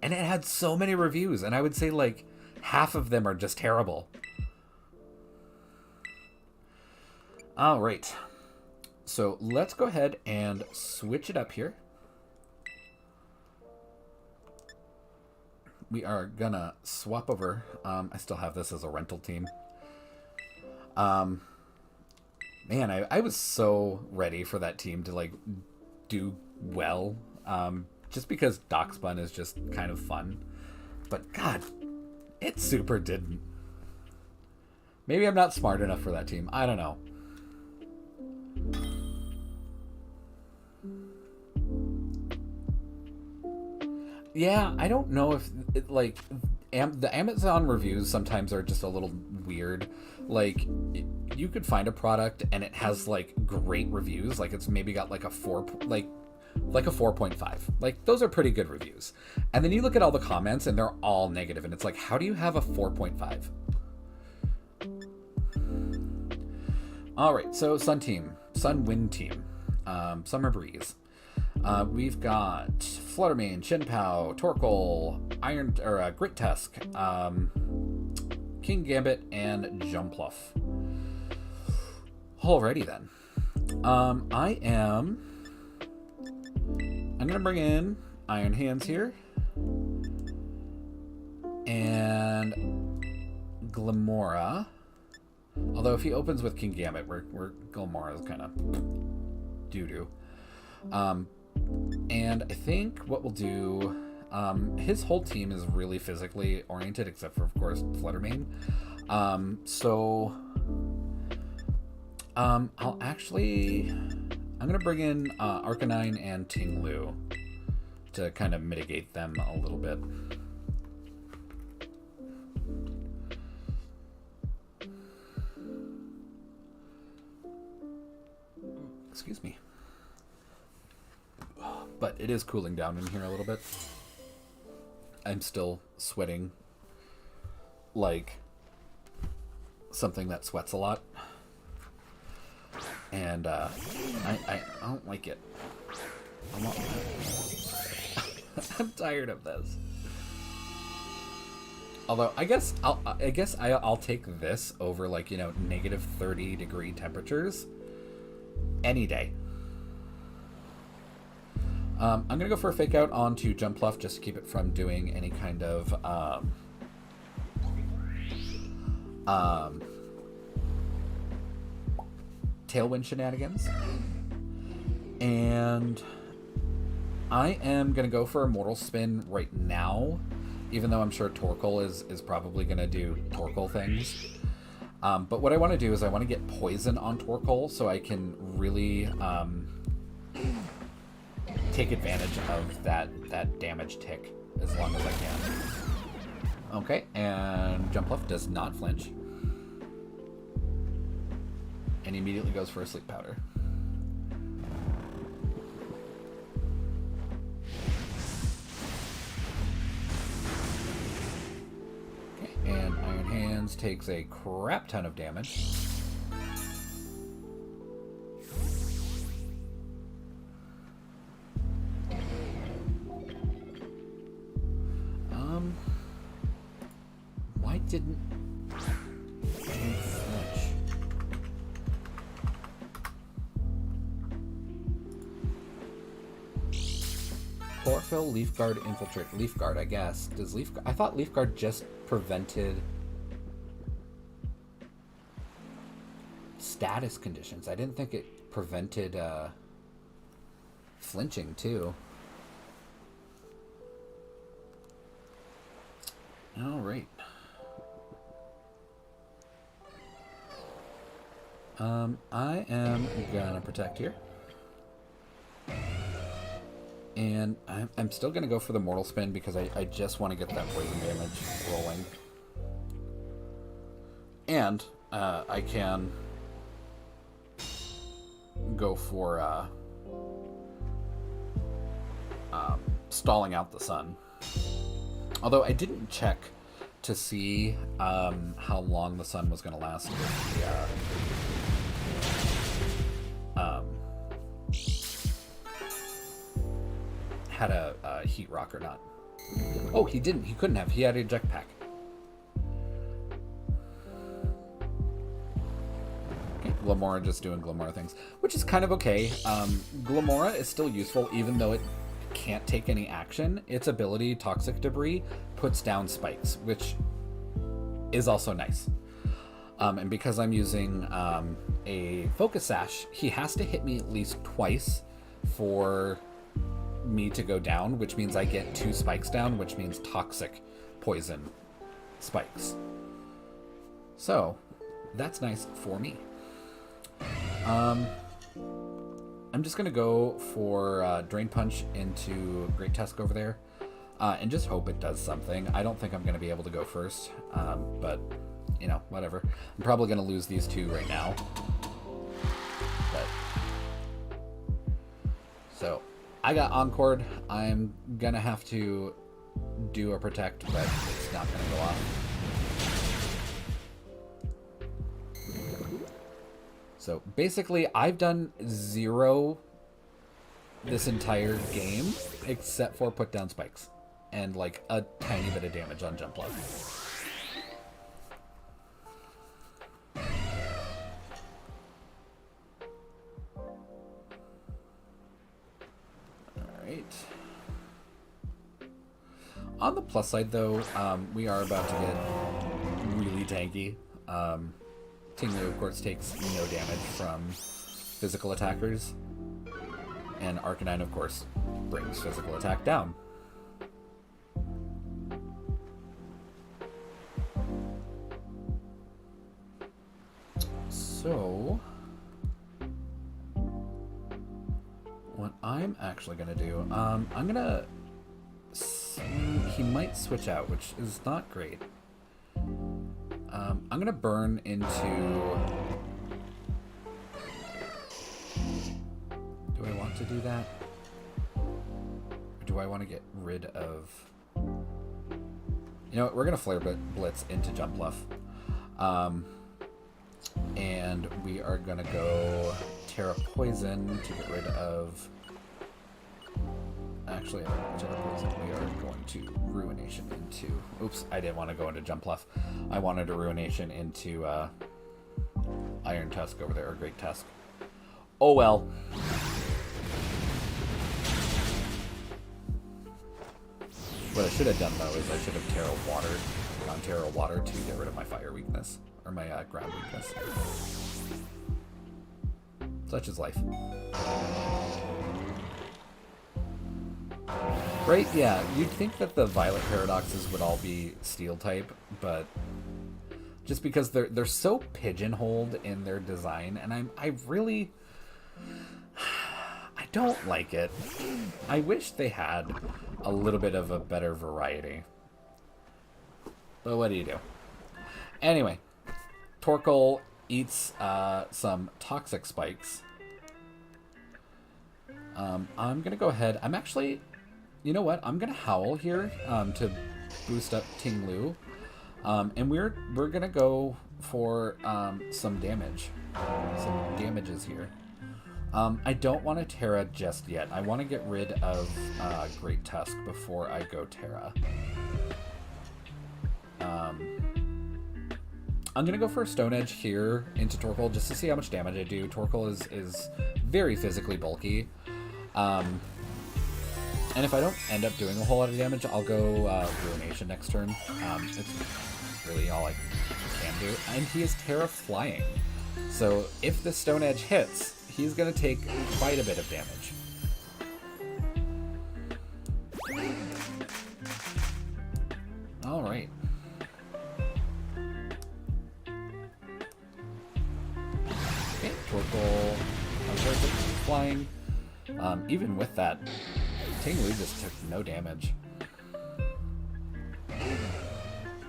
And it had so many reviews, and I would say like half of them are just terrible. All right. So let's go ahead and switch it up here. We are gonna swap over. I still have this as a rental team. Man, I was so ready for that team to like do well. Just because Doxbun is just kind of fun. But God, it super didn't. Maybe I'm not smart enough for that team. I don't know. Yeah, I don't know if like the Amazon reviews sometimes are just a little weird. Like you could find a product and it has like great reviews, like it's maybe got like a 4.5. Like those are pretty good reviews. And then you look at all the comments and they're all negative, and it's like, how do you have a 4.5? All right, so Sun Wind Team, Summer Breeze. We've got Fluttermane, Shinpow, Torkoal, Grit Tusk, King Gambit, and Jumpluff. Alrighty then. I'm gonna bring in Iron Hands here, and Glamora. Although if he opens with King Gambit, we're Glamora is kind of doo-doo. And I think what we'll do, his whole team is really physically oriented, except for, of course, Fluttermane. I'm going to bring in Arcanine and Tinglu to kind of mitigate them a little bit. Excuse me. But it is cooling down in here a little bit. I'm still sweating like something that sweats a lot. And I don't like it. I'm tired of this. Although I guess I'll take this over, like, you know, negative 30-degree temperatures any day. I'm gonna go for a fake out onto Jumpluff just to keep it from doing any kind of Tailwind shenanigans. And I am gonna go for a Mortal Spin right now, even though I'm sure Torkoal is probably gonna do Torkoal things. But what I want to do is I want to get poison on Torkoal so I can really take advantage of that damage tick as long as I can. Okay, and Jumpluff does not flinch. And he immediately goes for a Sleep Powder. Okay, and Iron Hands takes a crap ton of damage. Why didn't he flinch? Chlorophyll, Leaf Guard, Infiltrate. Leaf Guard, I guess. Does Leaf Guard... I thought Leaf Guard just prevented status conditions. I didn't think it prevented flinching, too. All right. I am gonna protect here. And I'm still gonna go for the Mortal Spin because I just want to get that poison damage rolling. And I can go for stalling out the sun. Although I didn't check to see how long the sun was going to last with the had a heat rock or not. Oh, he didn't. He couldn't have. He had a jetpack. Okay, Glamora just doing Glamora things, which is kind of okay. Glamora is still useful even though it can't take any action. Its ability, Toxic Debris, puts down spikes, which is also nice. And because I'm using a Focus Sash, he has to hit me at least twice for me to go down, which means I get 2 spikes down, which means toxic poison spikes. So that's nice for me. I'm just going to go for Drain Punch into Great Tusk over there. And just hope it does something. I don't think I'm going to be able to go first. But, you know, whatever. I'm probably going to lose these two right now. But... So, I got Encored. I'm going to have to do a Protect, but it's not going to go off. So basically, I've done 0 this entire game, except for put down spikes. And like a tiny bit of damage on jump level. Alright. On the plus side though, we are about to get really tanky. Tinglu, of course, takes no damage from physical attackers. And Arcanine, of course, brings physical attack down. So, what I'm actually going to do, I'm going to... He might switch out, which is not great. I'm going to burn into... Do I want to do that? Or do I want to get rid of... You know what, we're going to Flare Blitz into Jump Bluff. And we are going to go Terra Poison to get rid of... Actually, Terra Poison, we are going to Ruination into... Oops, I didn't want to go into Jump Bluff. I wanted to Ruination into Iron Tusk over there, or Great Tusk. Oh well. What I should have done, though, is I should have gone Terra Water to get rid of my fire weakness. Or my ground weakness. Such is life. Right, yeah, you'd think that the Violet Paradoxes would all be Steel type, but just because they're so pigeonholed in their design, and I don't like it. I wish they had a little bit of a better variety. But what do you do? Anyway, Torkoal eats some Toxic Spikes. I'm going to go ahead. I'm actually... You know what? I'm going to Howl here to boost up Tinglu. And we're going to go for some damage. Some damages here. I don't want to Terra just yet. I want to get rid of Great Tusk before I go Terra. I'm going to go for a Stone Edge here into Torkoal just to see how much damage I do. Torkoal is very physically bulky. And if I don't end up doing a whole lot of damage, I'll go Ruination next turn. It's really all I can do. And he is Terra Flying. So if the Stone Edge hits, he's going to take quite a bit of damage. Alright. Okay, Torkoal. Flying. Even with that, Tinglu just took no damage.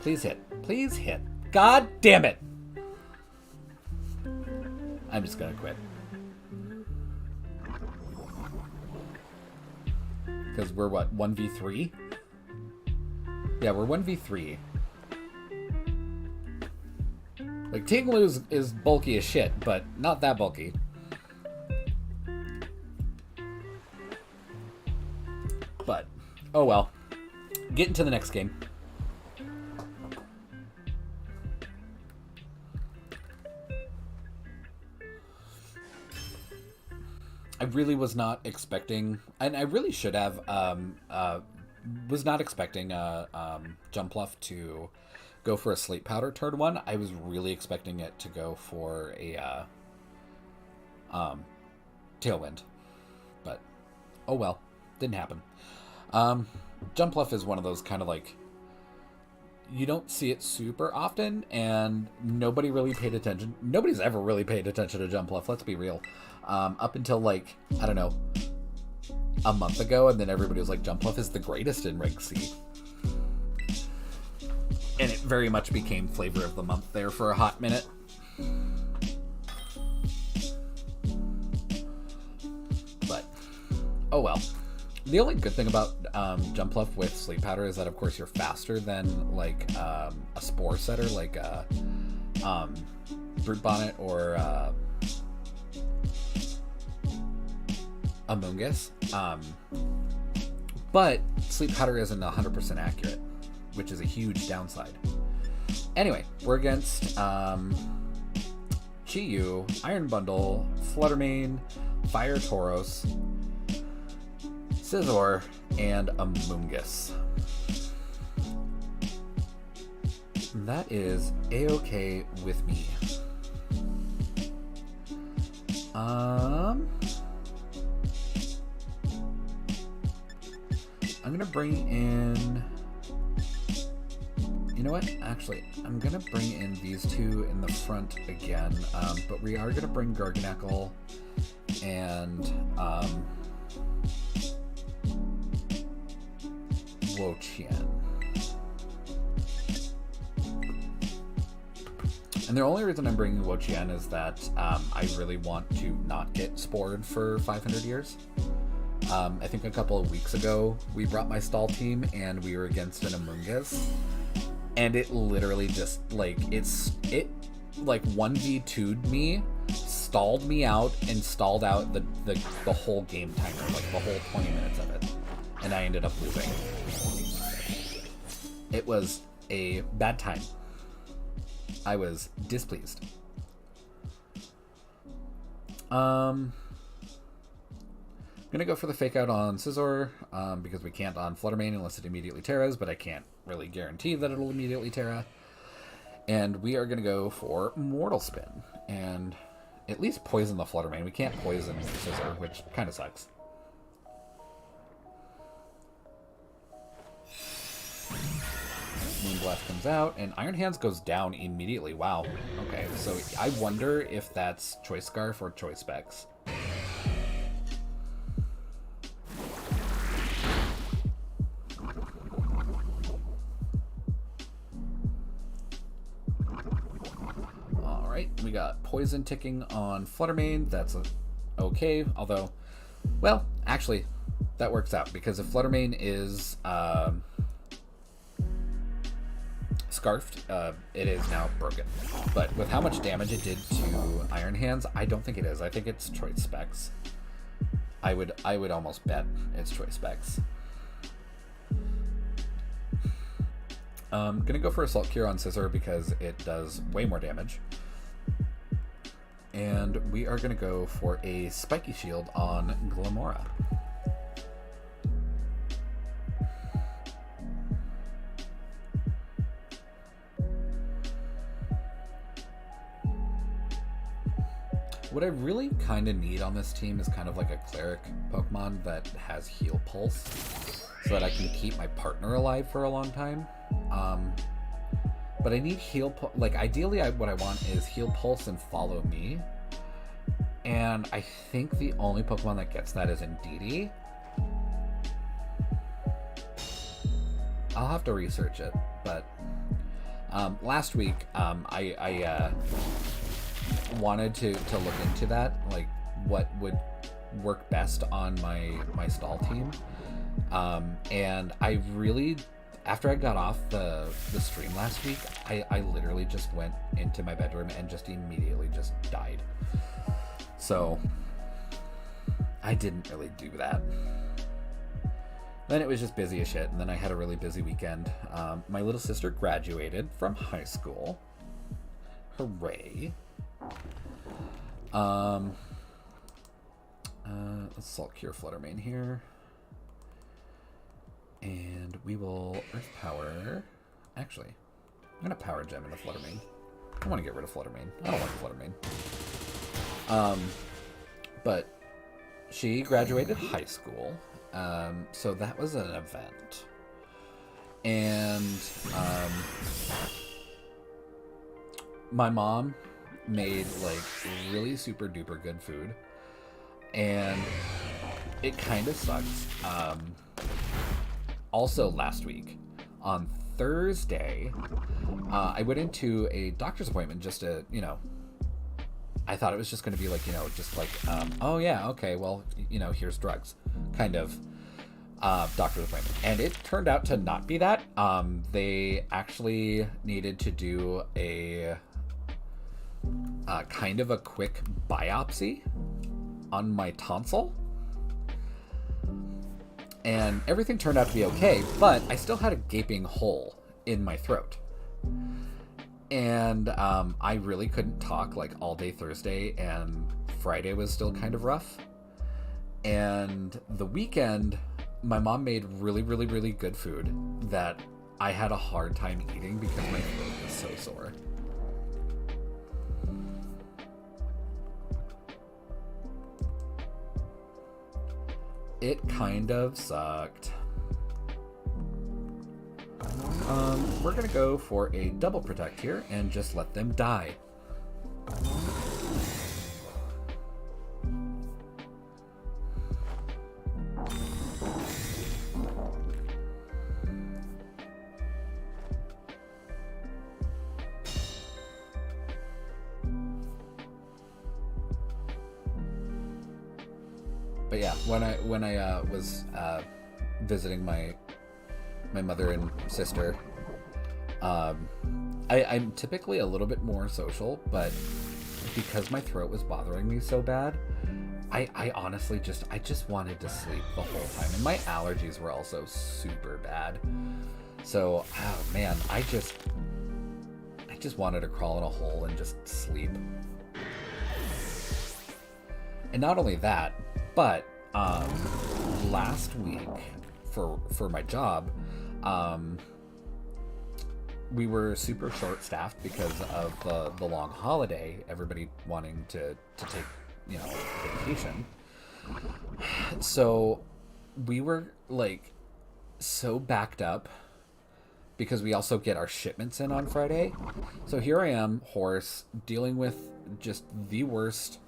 Please hit. Please hit. God damn it! I'm just gonna quit. Because we're what, 1v3? Yeah, we're 1v3. Like, Tinglu is bulky as shit, but not that bulky. But, oh well. Get into the next game. I really was not expecting, and I really should have, was not expecting Jump Bluff to go for a Sleep Powder turn 1. I was really expecting it to go for a Tailwind. But, oh well. Didn't happen. Jump Bluff is one of those kind of like, you don't see it super often, and nobody really paid attention. Nobody's ever really paid attention to Jumpluff, let's be real. Up until, like, I don't know, a month ago, and then everybody was like, Jumpluff is the greatest in Reg C. And it very much became flavor of the month there for a hot minute. But, oh well. The only good thing about Jumpluff with Sleep Powder is that, of course, you're faster than, like, a Spore Setter, like Brute Bonnet or Amoonguss. But Sleep Powder isn't 100% accurate, which is a huge downside. Anyway, we're against Chi-Yu, Iron Bundle, Fluttermane, Fire Tauros, Scizor, and Amoonguss. That is A-okay with me. I'm gonna bring in... You know what? Actually, I'm gonna bring in these two in the front again, but we are gonna bring Garganacl and Wo-Chien. And the only reason I'm bringing Wo-Chien is that I really want to not get spored for 500 years. I think a couple of weeks ago, we brought my stall team and we were against an Amoonguss. And it literally just, like, it 1v2'd me, stalled me out, and stalled out the whole game timer, like the whole 20 minutes of it. And I ended up losing. It was a bad time. I was displeased. I'm gonna go for the fake out on Scizor, because we can't on Fluttermane unless it immediately terras, but I can't really guarantee that it'll immediately terra. And we are gonna go for Mortal Spin, and at least poison the Fluttermane. We can't poison Scizor, which kind of sucks. Moonblast comes out, and Iron Hands goes down immediately. Wow. Okay, so I wonder if that's Choice Scarf or Choice Specs. Alright, we got Poison ticking on Fluttermane. That's okay, although, well, actually, that works out, because if Fluttermane is scarfed, it is now broken. But with how much damage it did to Iron Hands, I don't think it is. I think it's Choice Specs. I would almost bet it's Choice Specs. Gonna go for Assault Cure on Scizor because it does way more damage. And we are gonna go for a Spiky Shield on Glamora. What I really kind of need on this team is kind of like a Cleric Pokemon that has Heal Pulse, so that I can keep my partner alive for a long time. But I need Heal Pulse. Like, ideally, what I want is Heal Pulse and Follow Me. And I think the only Pokemon that gets that is Indeedee. I'll have to research it, but last week I wanted to look into that, like what would work best on my stall team, and I really, after I got off the stream last week, I literally just went into my bedroom and just immediately just died. So I didn't really do that. Then it was just busy as shit, and then I had a really busy weekend. My little sister graduated from high school. Hooray. Let's Salt Cure Fluttermane here. And we will Earth Power. Actually, I'm going to Power Gem into Fluttermane. I want to get rid of Fluttermane. I don't want Fluttermane. But she graduated high school. So that was an event. And my mom made like really super duper good food, and it kind of sucks. Also last week on Thursday, I went into a doctor's appointment just to, I thought it was just going to be like, just like, oh yeah, okay, well, here's drugs kind of doctor's appointment. And it turned out to not be that. They actually needed to do a kind of a quick biopsy on my tonsil. And everything turned out to be okay, but I still had a gaping hole in my throat. And I really couldn't talk like all day Thursday, and Friday was still kind of rough. And the weekend, my mom made really, really, really good food that I had a hard time eating because my throat was so sore. It kind of sucked. We're gonna go for a double protect here and just let them die. But yeah, when I was visiting my mother and sister, I'm typically a little bit more social, but because my throat was bothering me so bad, I honestly just wanted to sleep the whole time, and my allergies were also super bad. So, oh man, I just wanted to crawl in a hole and just sleep. And not only that, but last week for my job, we were super short-staffed because of the long holiday, everybody wanting to take, vacation. So we were like so backed up because we also get our shipments in on Friday. So here I am, hoarse, dealing with just the worst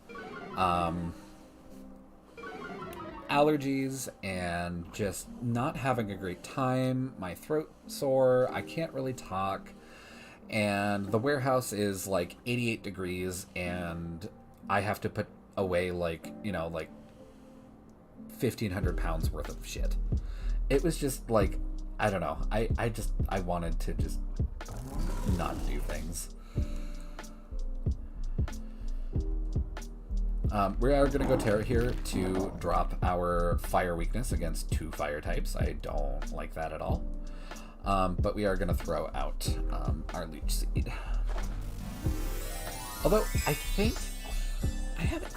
allergies and just not having a great time. My throat sore, I can't really talk, and the warehouse is like 88 degrees, and I have to put away like 1,500 pounds worth of shit. It was just like, I don't know, I wanted to just not do things. We are going to go Terra here to drop our fire weakness against 2 fire types. I don't like that at all. But we are going to throw out our Leech Seed. Although, I think, I haven't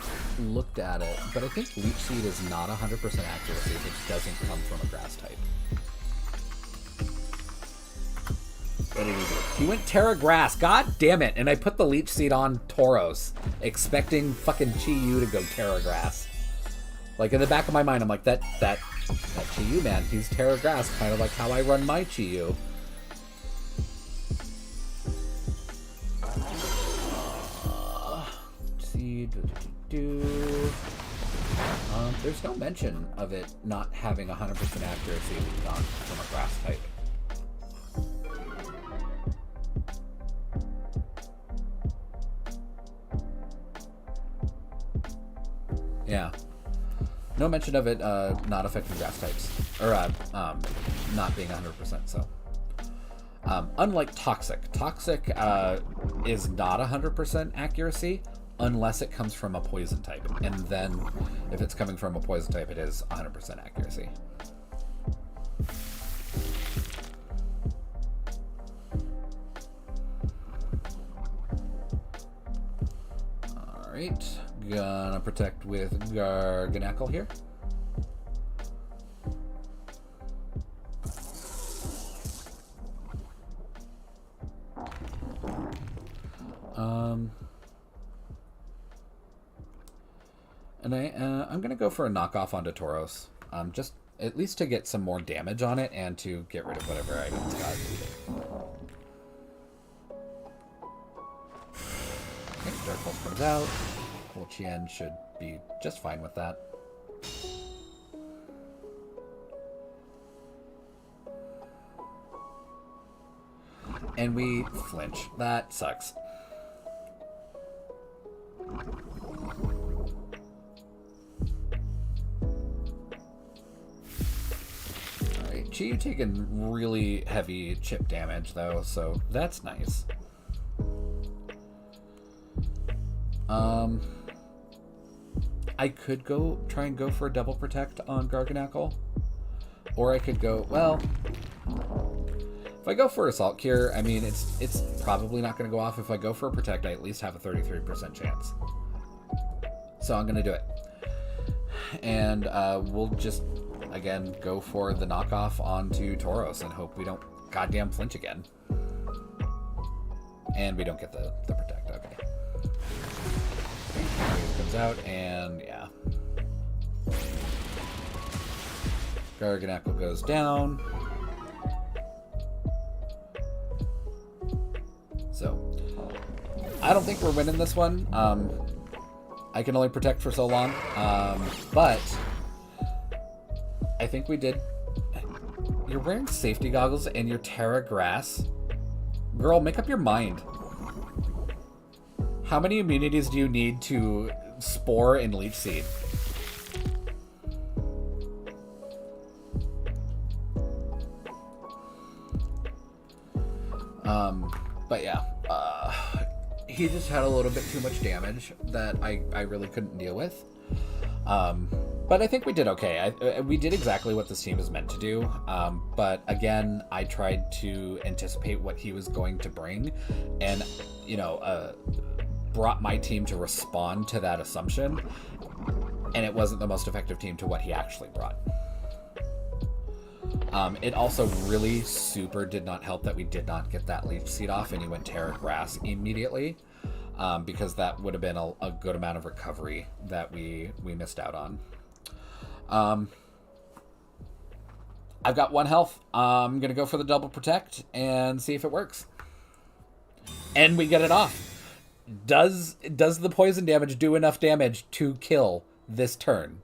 looked at it, but I think Leech Seed is not 100% accuracy if it doesn't come from a grass type. What did he do? He went Terra Grass. God damn it. And I put the Leech Seed on Tauros, expecting fucking Chi-Yu to go Terra Grass. Like, in the back of my mind, I'm like, that Chi-Yu, man, he's Terra Grass, kind of like how I run my Chi-Yu. There's no mention of it not having 100% accuracy from a grass type. Yeah. No mention of it not affecting grass types. Or not being 100%, so. Unlike Toxic. Toxic is not 100% accuracy unless it comes from a poison type. And then if it's coming from a poison type, it is 100% accuracy. Alright. Gonna protect with Garganacl here. And I'm gonna go for a knockoff onto Tauros. Just at least to get some more damage on it and to get rid of whatever items got. Okay, Dark Pulse comes out. Cool Chien should be just fine with that. And we flinch. That sucks. Alright, Chi taking really heavy chip damage though, so that's nice. I could try and go for a double protect on Garganacl. Or I could go, well, if I go for Assault Cure, I mean, it's probably not going to go off. If I go for a Protect, I at least have a 33% chance. So I'm going to do it. And we'll just, again, go for the knockoff onto Tauros and hope we don't goddamn flinch again. And we don't get the Protect, okay. Comes out, and yeah. Garganacl goes down. So, I don't think we're winning this one. I can only protect for so long. But I think we did. You're wearing safety goggles and you're Terra Grass. Girl, make up your mind. How many immunities do you need to Spore and Leech Seed? But yeah, he just had a little bit too much damage that I really couldn't deal with. But I think we did okay. We did exactly what this team is meant to do. But again, I tried to anticipate what he was going to bring, and brought my team to respond to that assumption. And it wasn't the most effective team to what he actually brought. It also really super did not help that we did not get that Leech Seed off and he went Terra Grass immediately, because that would have been a good amount of recovery that we missed out on. I've got 1 health. I'm going to go for the double protect and see if it works. And we get it off. Does the poison damage do enough damage to kill this turn?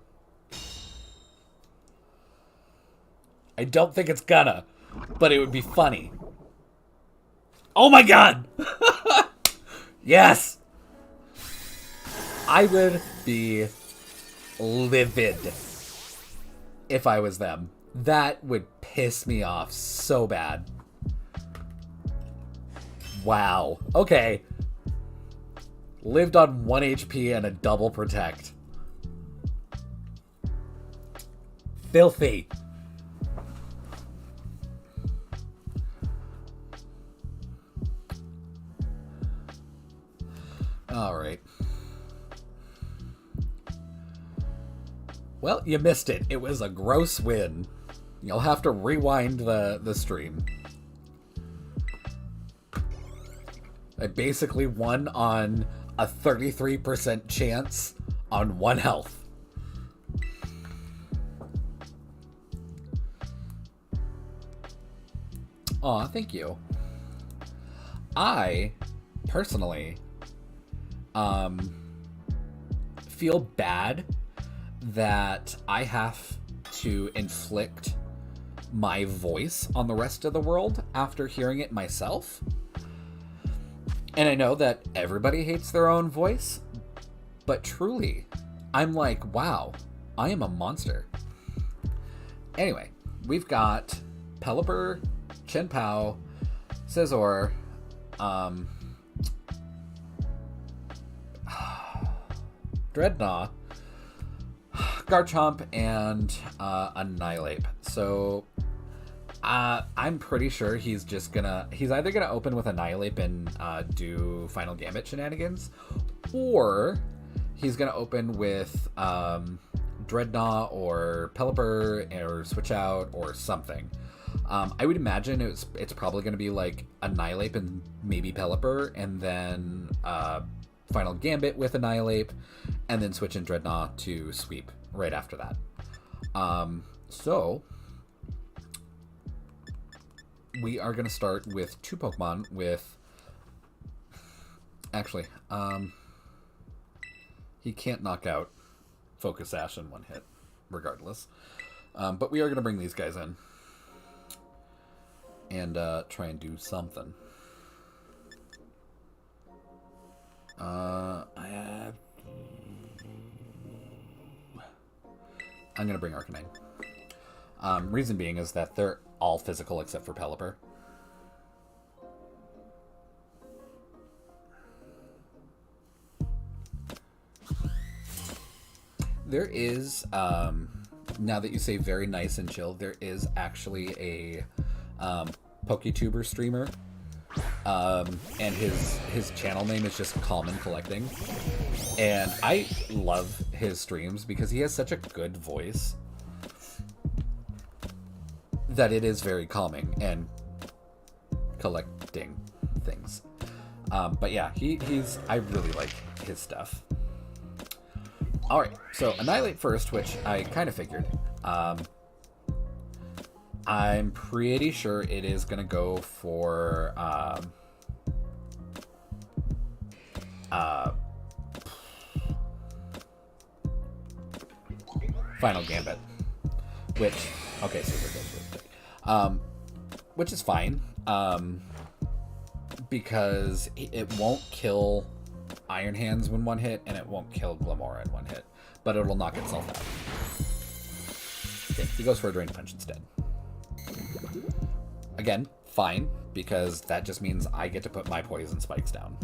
I don't think it's gonna, but it would be funny. Oh my god! Yes! I would be livid if I was them. That would piss me off so bad. Wow. Okay. Lived on 1 HP and a double protect. Filthy. Alright. Well, you missed it. It was a gross win. You'll have to rewind the stream. I basically won on a 33% chance on 1 health. Aw, thank you. I, personally, feel bad that I have to inflict my voice on the rest of the world after hearing it myself. And I know that everybody hates their own voice, but truly, I'm like, wow, I am a monster. Anyway, we've got Pelipper, Chien-Pao, Scizor, Dreadnought, Garchomp, and Annihilape. So I'm pretty sure he's either gonna open with Annihilape and do Final Gambit shenanigans, or he's gonna open with Dreadnought or Pelipper or Switch Out or something. I would imagine it's probably gonna be like Annihilape and maybe Pelipper, and then Final Gambit with Annihilape, and then switch in Dreadnought to sweep right after that. So, we are going to start with 2 Pokemon with... Actually, he can't knock out Focus Sash in 1 hit, regardless. But we are going to bring these guys in. And try and do something. I'm going to bring Arcanine. Reason being is that they're all physical except for Pelipper. There is, now that you say very nice and chill, there is actually a PokeTuber streamer. And his channel name is just Calm and Collecting. And I love his streams because he has such a good voice that it is very calming and collecting things. But yeah, I really like his stuff. Alright, so Annihilate first, which I kind of figured. I'm pretty sure it is going to go for Final Gambit, which, okay, super good. Which is fine, because it won't kill Iron Hands in 1 hit, and it won't kill Glimmora in 1 hit, but it'll knock itself out. Okay, he goes for a Drain Punch instead. Again, fine, because that just means I get to put my Poison Spikes down.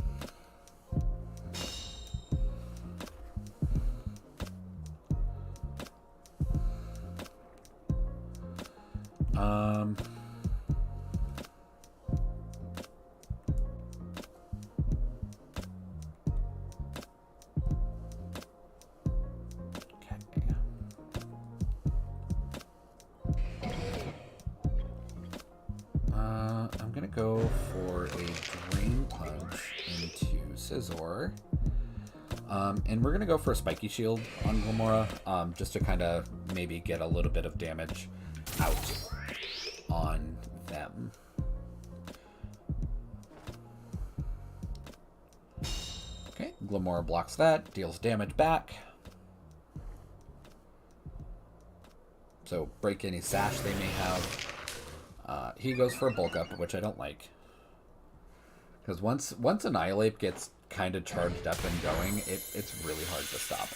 I'm gonna go for a Drain Punch into Scizor. And we're gonna go for a Spiky Shield on Glimmora, just to kind of maybe get a little bit of damage out on them. Okay, Glimmora blocks that, deals damage back. So break any sash they may have. He goes for a Bulk Up, which I don't like. Because once Annihilate gets kind of charged up and going, it's really hard to stop.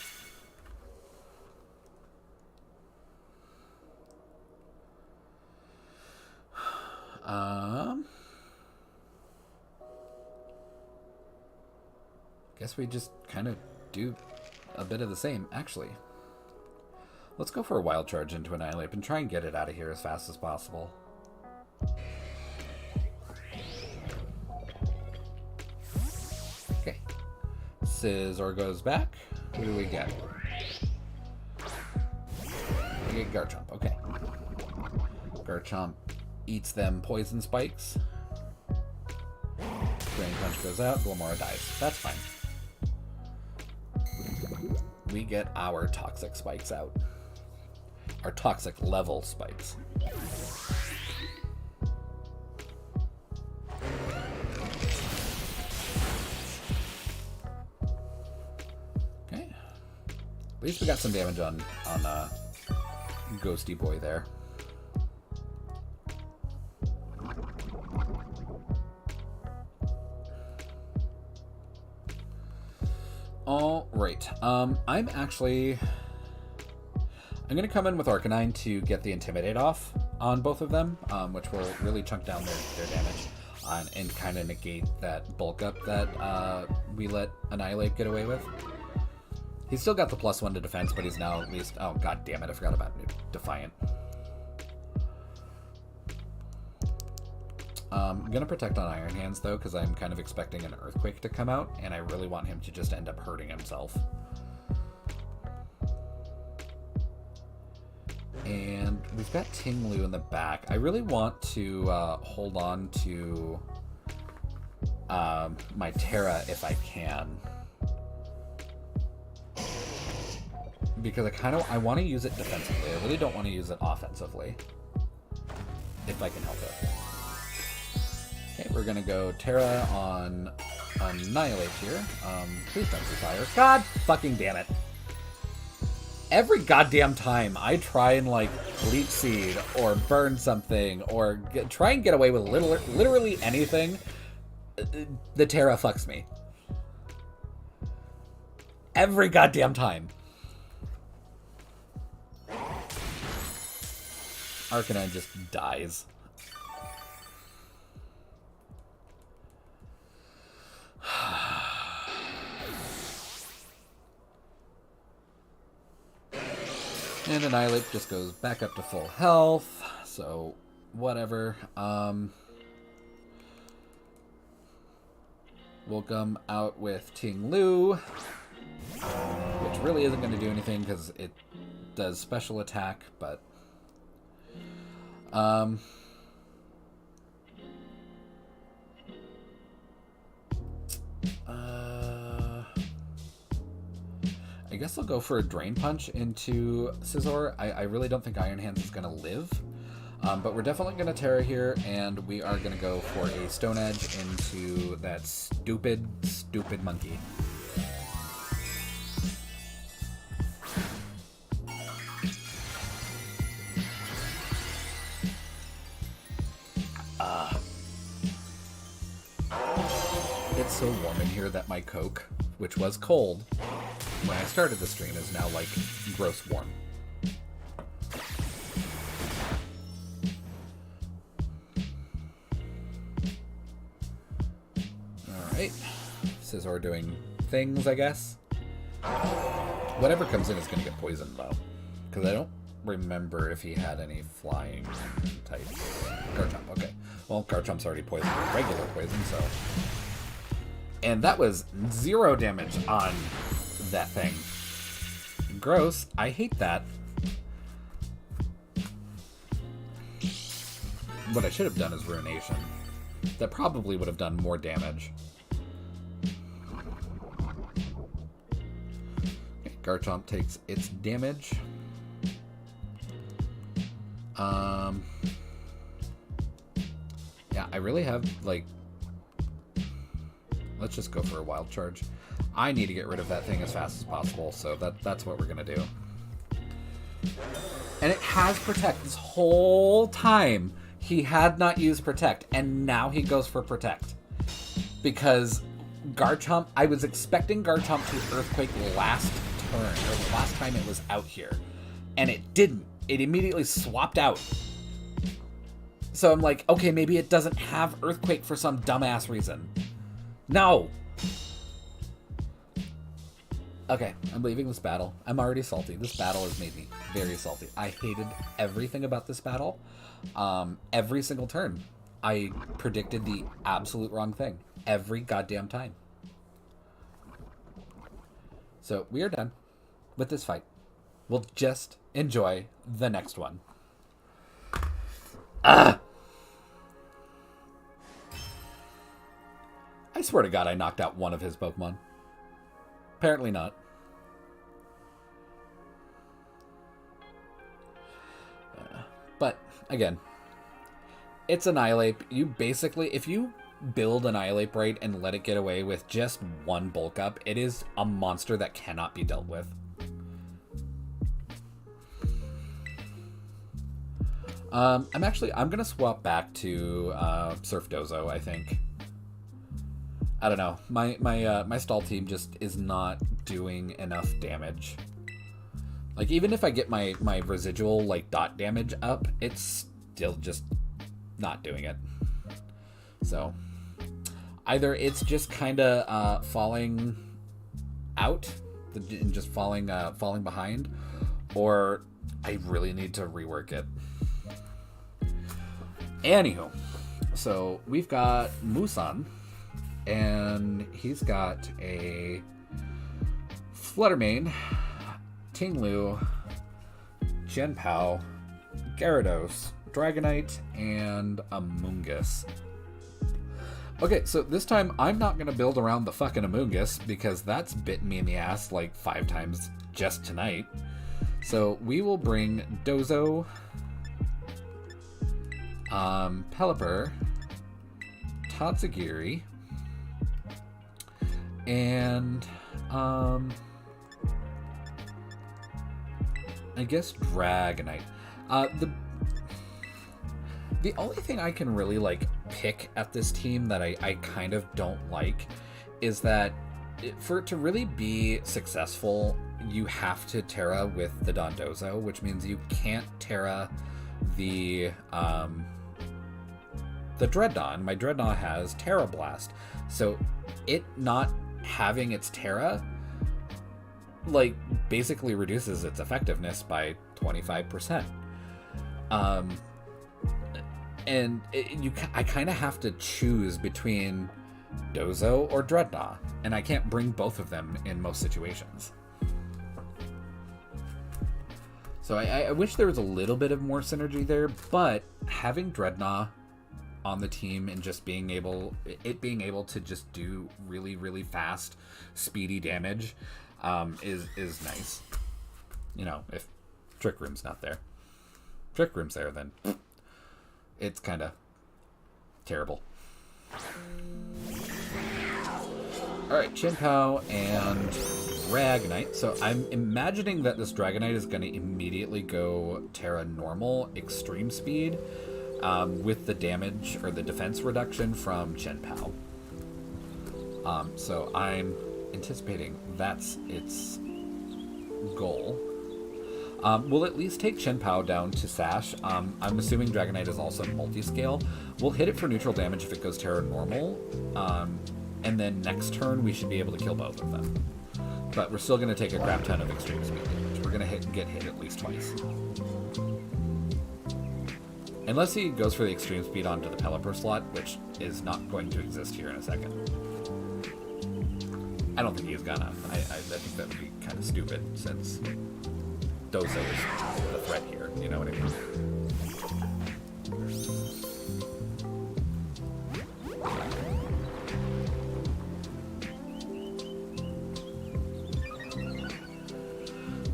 Guess we just kind of do a bit of the same. Actually, let's go for a Wild Charge into Annihilate and try and get it out of here as fast as possible. Okay. Scizor goes back. Who do we get? We get Garchomp. Okay. Garchomp eats them Poison Spikes. Drain Punch goes out. Glimmora dies. That's fine. We get our Toxic Spikes out. Our Toxic level Spikes. Okay. At least we got some damage on Ghosty Boy there. All right. I'm going to come in with Arcanine to get the Intimidate off on both of them, which will really chunk down their damage and kind of negate that Bulk Up that we let Annihilate get away with. He's still got the +1 to defense, but he's now at least... Oh, god damn it, I forgot about Defiant. I'm going to protect on Iron Hands, though, because I'm kind of expecting an Earthquake to come out, and I really want him to just end up hurting himself. And we've got Ting-Lu in the back. I really want to hold on to my Terra if I can. because I want to use it defensively. I really don't want to use it offensively, if I can help it. Okay, we're gonna go Terra on Annihilate here. Please don't see fire. God fucking damn it! Every goddamn time I try and like Leech Seed or burn something or try and get away with literally anything, the Terra fucks me. Every goddamn time. Arcanine just dies. And Annihilate just goes back up to full health, so whatever. We'll come out with Ting Lu, which really isn't going to do anything because it does special attack, but I guess I'll go for a Drain Punch into Scizor. I really don't think Iron Hands is going to live. But we're definitely going to Terra here, and we are going to go for a Stone Edge into that stupid, stupid monkey. It's so warm in here that my Coke, which was cold when I started the stream, is now like gross warm. Alright. Scizor doing things, I guess. Whatever comes in is going to get poisoned, though. Because I don't remember if he had any flying types. Garchomp, okay. Well, Garchomp's already poisoned with regular poison, so... And that was 0 damage on that thing. Gross. I hate that. What I should have done is Ruination. That probably would have done more damage. Okay, Garchomp takes its damage. Yeah, I really have, like... Let's just go for a Wild Charge. I need to get rid of that thing as fast as possible, so that's what we're going to do. And it has Protect. This whole time, he had not used Protect, and now he goes for Protect. Because Garchomp... I was expecting Garchomp to Earthquake last turn, or the last time it was out here. And it didn't. It immediately swapped out. So I'm like, okay, maybe it doesn't have Earthquake for some dumbass reason. No! Okay, I'm leaving this battle. I'm already salty. This battle has made me very salty. I hated everything about this battle. Every single turn. I predicted the absolute wrong thing. Every goddamn time. So, we are done with this fight. We'll just enjoy the next one. Ah! I swear to God I knocked out one of his Pokemon. Apparently not. But, again, it's Annihilate. You basically, if you build Annihilate right and let it get away with just one bulk up, it is a monster that cannot be dealt with. I'm going to swap back to SurfDozo, I think. I don't know. My stall team just is not doing enough damage. Like, even if I get my residual, like, dot damage up, it's still just not doing it. So, either it's just kind of falling out, and just falling behind, or I really need to rework it. Anywho, so we've got Musan. And he's got a Fluttermane, Tinglu, Genpao, Gyarados, Dragonite, and Amoonguss. Okay, so this time I'm not going to build around the fucking Amoonguss because that's bitten me in the ass like 5 times just tonight. So we will bring Dozo, Pelipper, Tatsugiri, and I guess Dragonite. The only thing I can really like pick at this team that I kind of don't like is that for it to really be successful, you have to Terra with the Dondozo, which means you can't Terra the Dreadnought. My Dreadnought has Terra Blast, so it not having its Terra like basically reduces its effectiveness by 25%. And I kind of have to choose between Dozo or Dreadnought, and I can't bring both of them in most situations. So I wish there was a little bit of more synergy there, but having Dreadnought on the team and just being able to just do really, really fast, speedy damage is nice. You know, if Trick Room's not there. Trick Room's there, then it's kind of terrible. Alright, Chinpow and Dragonite. So I'm imagining that this Dragonite is going to immediately go Terra Normal Extreme Speed with the damage or the defense reduction from Chinpow. So I'm anticipating that's its goal. We'll at least take Chinpow down to Sash. I'm assuming Dragonite is also multi-scale. We'll hit it for neutral damage if it goes Terra Normal. And then next turn, we should be able to kill both of them. But we're still going to take a crap ton of extreme speed damage. We're going to get hit at least twice. Unless he goes for the extreme speed onto the Pelipper slot, which is not going to exist here in a second. I don't think he's gonna. I think that would be kind of stupid, since Dozo is the threat here, you know what I mean?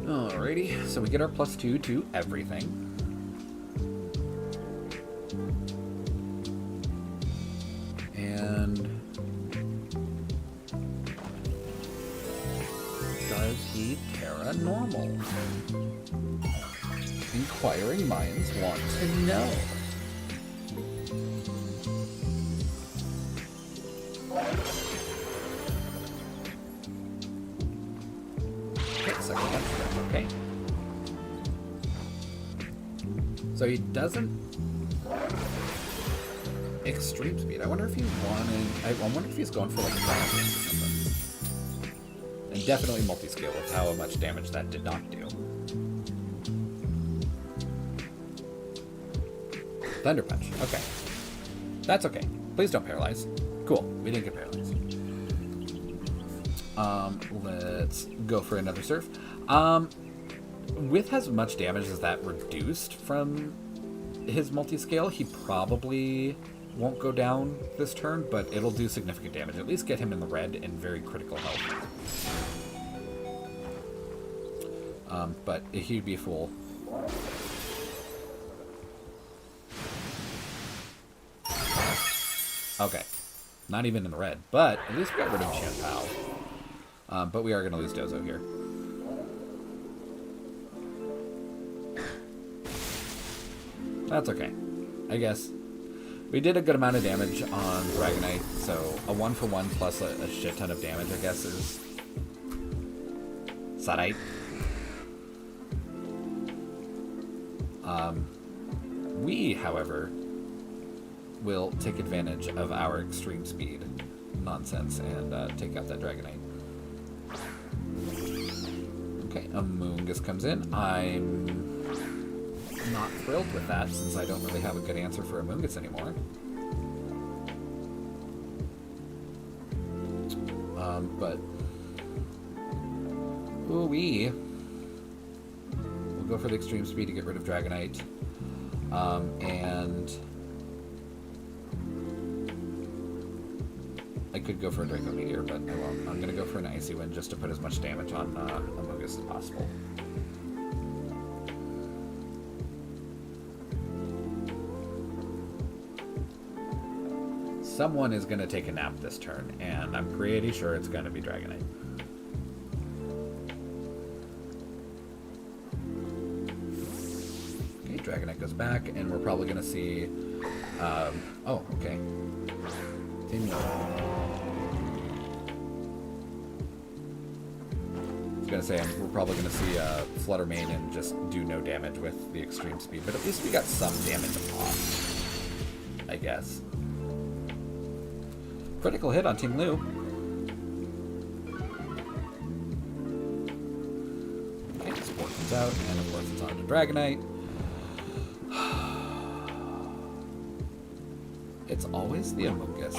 Alrighty, so we get our +2 to everything. And does he Terra Normal? Inquiring minds want to know. Okay, second one. Okay. So he doesn't extreme speed. I wonder if he wanted. I wonder if he's going for like damage or something. And definitely multi-scale with how much damage that did not do. Thunder Punch. Okay. That's okay. Please don't paralyze. Cool. We didn't get paralyzed. Let's go for another Surf. With as much damage as that reduced from his multi-scale, he probably won't go down this turn, but it'll do significant damage. At least get him in the red and very critical health. But he'd be full. Okay. Not even in the red, but at least we got rid of Chinpow. But we are going to lose Dozo here. That's okay. I guess. We did a good amount of damage on Dragonite, so a 1-for-1 plus a shit ton of damage, I guess, is Sadite. We, however, will take advantage of our extreme speed nonsense and take out that Dragonite. Okay, Amoonguss comes in. I'm not thrilled with that, since I don't really have a good answer for Amoonguss anymore. But ooh-wee. We'll go for the extreme speed to get rid of Dragonite. And could go for a Draco Meteor, but I won't. I'm gonna go for an Icy Wind just to put as much damage on Amogus as possible. Someone is gonna take a nap this turn, and I'm pretty sure it's gonna be Dragonite. Okay, Dragonite goes back, and we're probably gonna see. Oh, okay. I was gonna say we're probably gonna see Flutter Mane and just do no damage with the extreme speed, but at least we got some damage off, I guess. Critical hit on Ting Lu. Okay, Sport comes out, and of course it's on to Dragonite. It's always the Amogus.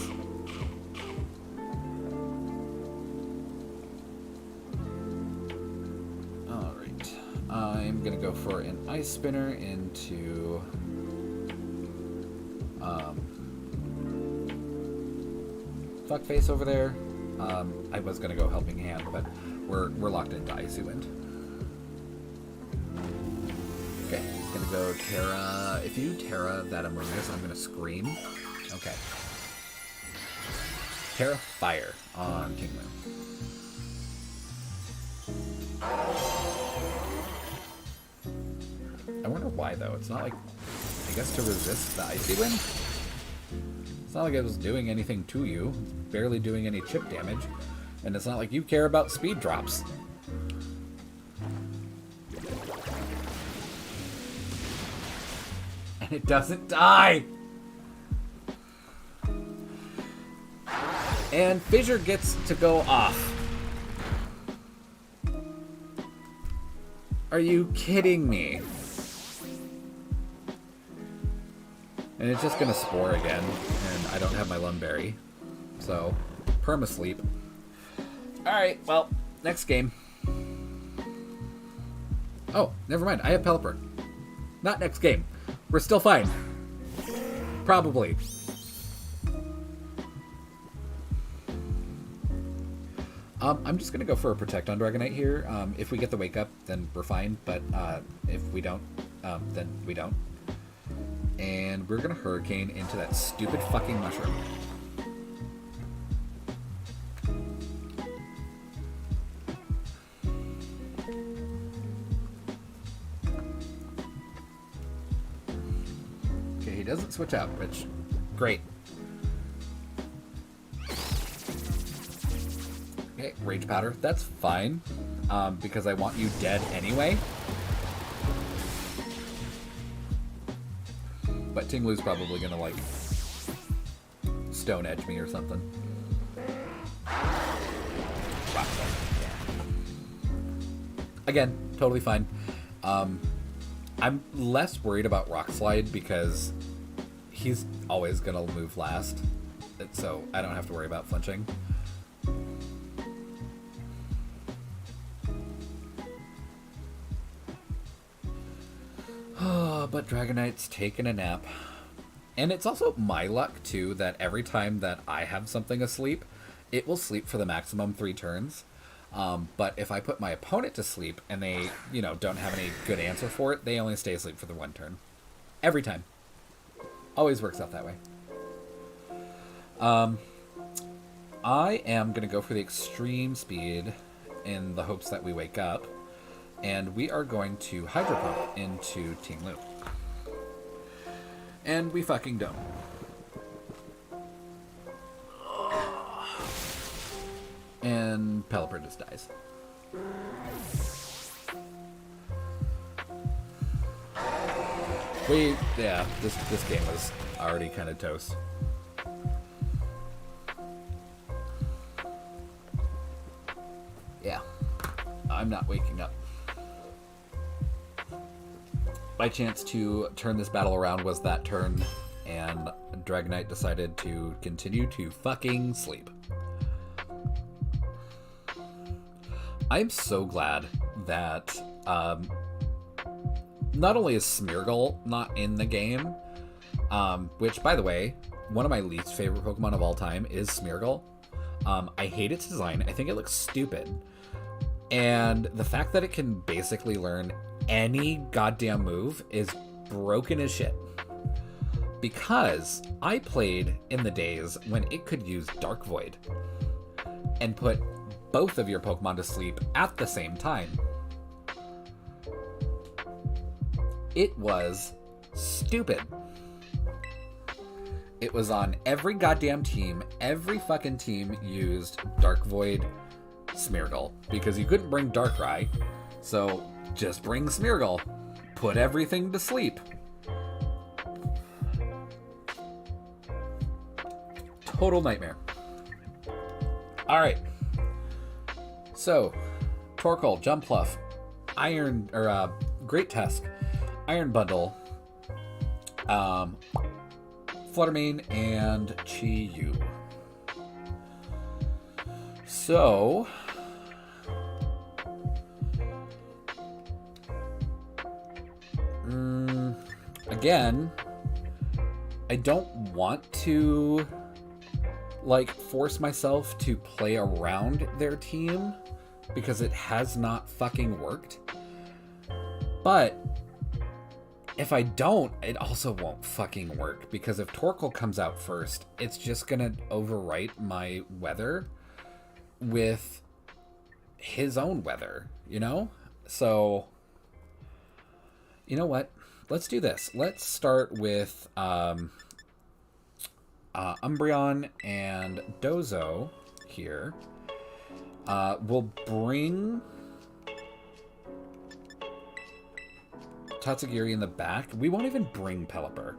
Alright. I'm gonna go for an Ice Spinner into Fuckface over there. I was gonna go Helping Hand, but we're locked into Icy Wind. Okay, gonna go Terra. If you Terra that Amogus, I'm gonna scream. Okay. Terra Fire on Ting Lu. I wonder why though. It's not like, I guess to resist the Icy Wind? It's not like it was doing anything to you. It's barely doing any chip damage. And it's not like you care about speed drops. And it doesn't die! And Fissure gets to go off. Are you kidding me? And it's just gonna Spore again, and I don't have my Lumberry. So, perma-sleep. Alright, well, next game. Oh, never mind, I have Pelipper. Not next game. We're still fine. Probably. I'm just gonna go for a Protect on Dragonite here. If we get the Wake Up, then we're fine, but if we don't, then we don't. And we're gonna Hurricane into that stupid fucking mushroom. Okay, he doesn't switch out, which, great. Okay, Rage Powder, that's fine, because I want you dead anyway. But Ting Lu's probably gonna, like, Stone Edge me or something. Wow. Again, totally fine. I'm less worried about Rock Slide because he's always gonna move last, so I don't have to worry about flinching. But Dragonite's taking a nap. And it's also my luck, too, that every time that I have something asleep, it will sleep for the maximum 3 turns. But if I put my opponent to sleep and they, you know, don't have any good answer for it, they only stay asleep for the 1 turn. Every time. Always works out that way. I am going to go for the extreme speed in the hopes that we wake up. And we are going to Hydro Pump into Ting Lu. And we fucking don't. And Pelipper just dies. Yeah, this game was already kind of toast. Yeah, I'm not waking up. My chance to turn this battle around was that turn, and Dragonite decided to continue to fucking sleep. I'm so glad that not only is Smeargle not in the game, which, by the way, one of my least favorite Pokemon of all time is Smeargle. I hate its design. I think it looks stupid. And the fact that it can basically learn any goddamn move is broken as shit. Because I played in the days when it could use Dark Void and put both of your Pokemon to sleep at the same time. It was stupid. It was on every goddamn team. Every fucking team used Dark Void Smeargle because you couldn't bring Darkrai. So just bring Smeargle. Put everything to sleep. Total nightmare. Alright. So, Torkoal, Jumpluff, Iron, or Great Tusk, Iron Bundle, Fluttermane, and Chi-Yu. So, again, I don't want to like force myself to play around their team because it has not fucking worked. But if I don't, it also won't fucking work because if Torkoal comes out first, it's just gonna overwrite my weather with his own weather, you know? So, you know what? Let's do this. Let's start with Umbreon and Dozo here. We'll bring Tatsugiri in the back. We won't even bring Pelipper.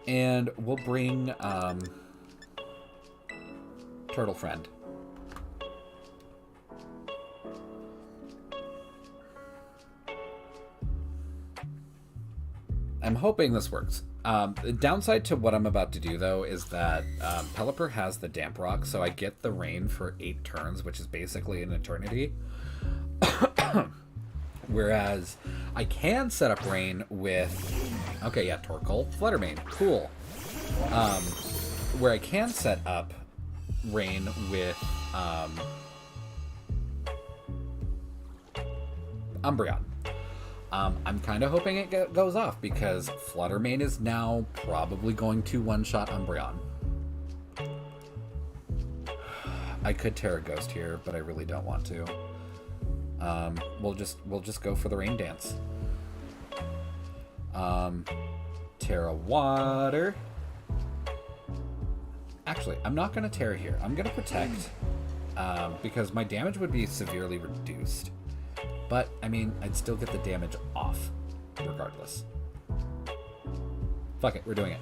And we'll bring Turtle Friend. I'm hoping this works. The downside to what I'm about to do, though, is that Pelipper has the Damp Rock, so I get the rain for 8 turns, which is basically an eternity. Whereas I can set up rain with... Okay, yeah, Torkoal, Fluttermane, cool. Where I can set up rain with Umbreon. I'm kind of hoping it goes off because Fluttermane is now probably going to one-shot Umbreon. I could Terra Ghost here, but I really don't want to. We'll just go for the Rain Dance. Terra Water. Actually, I'm not going to Terra here. I'm going to Protect because my damage would be severely reduced. But, I mean, I'd still get the damage off, regardless. Fuck it, we're doing it.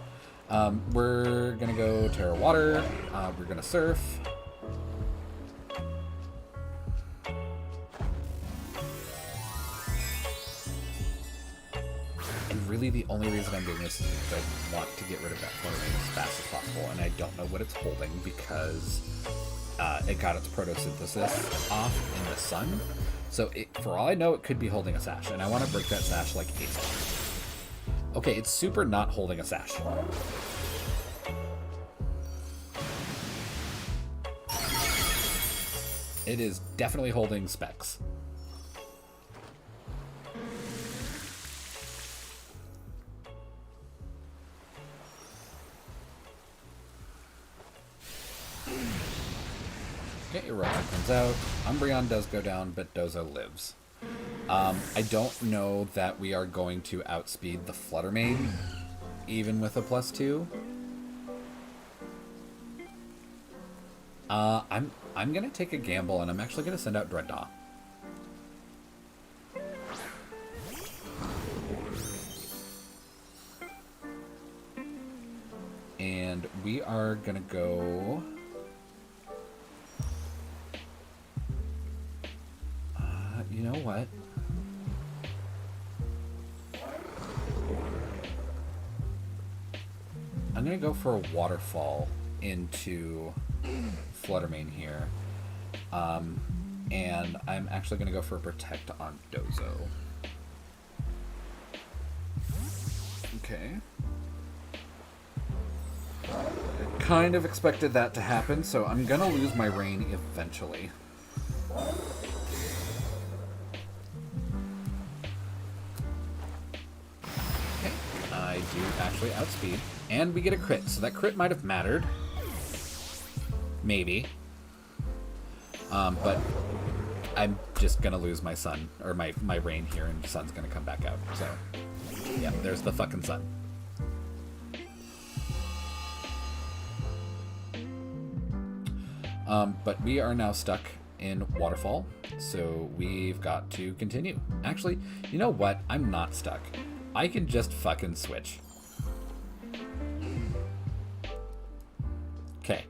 We're gonna go Terra Water. We're gonna Surf. And really, the only reason I'm doing this is because I want to get rid of that Fluttermane as fast as possible, and I don't know what it's holding because it got its photosynthesis off in the sun. So, for all I know, it could be holding a Sash, and I want to break that Sash like ASAP. Okay, it's super not holding a Sash. It is definitely holding Specs. Okay, Eruption comes out. Umbreon does go down, but Dozo lives. I don't know that we are going to outspeed the Fluttermane, even with a +2. I'm gonna take a gamble, and I'm actually gonna send out Dreadnought. And we are gonna go... you know what? I'm gonna go for a Waterfall into Fluttermane here. And I'm actually gonna go for a Protect on Dozo. Okay. It kind of expected that to happen, so I'm gonna lose my rain eventually. Okay, I do actually outspeed, and we get a crit, so that crit might have mattered. Maybe. But I'm just gonna lose my sun, or my rain here, and sun's gonna come back out, so yeah, there's the fucking sun. But we are now stuck in Waterfall, so we've got to continue. Actually, you know what? I'm not stuck. I can just fucking switch. Okay.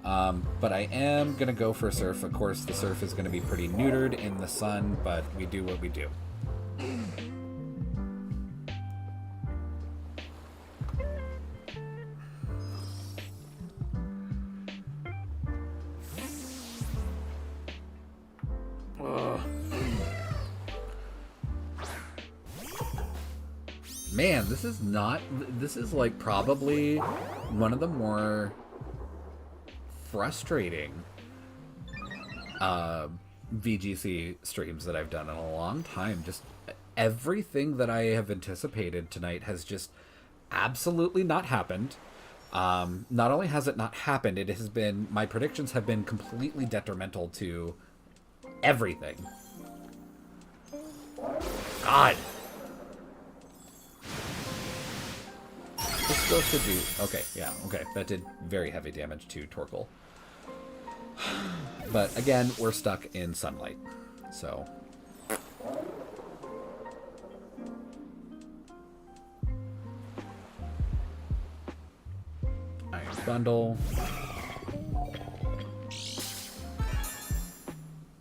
But I am gonna go for a surf. Of course, the surf is gonna be pretty neutered in the sun, but we do what we do. Man, this is like probably one of the more frustrating VGC streams that I've done in a long time. Just everything that I have anticipated tonight has just absolutely not happened. Not only has it not happened, it has been, my predictions have been completely detrimental to everything. God. This still should do... Okay, yeah, okay. That did very heavy damage to Torkoal. But again, we're stuck in sunlight. So... Iron Bundle.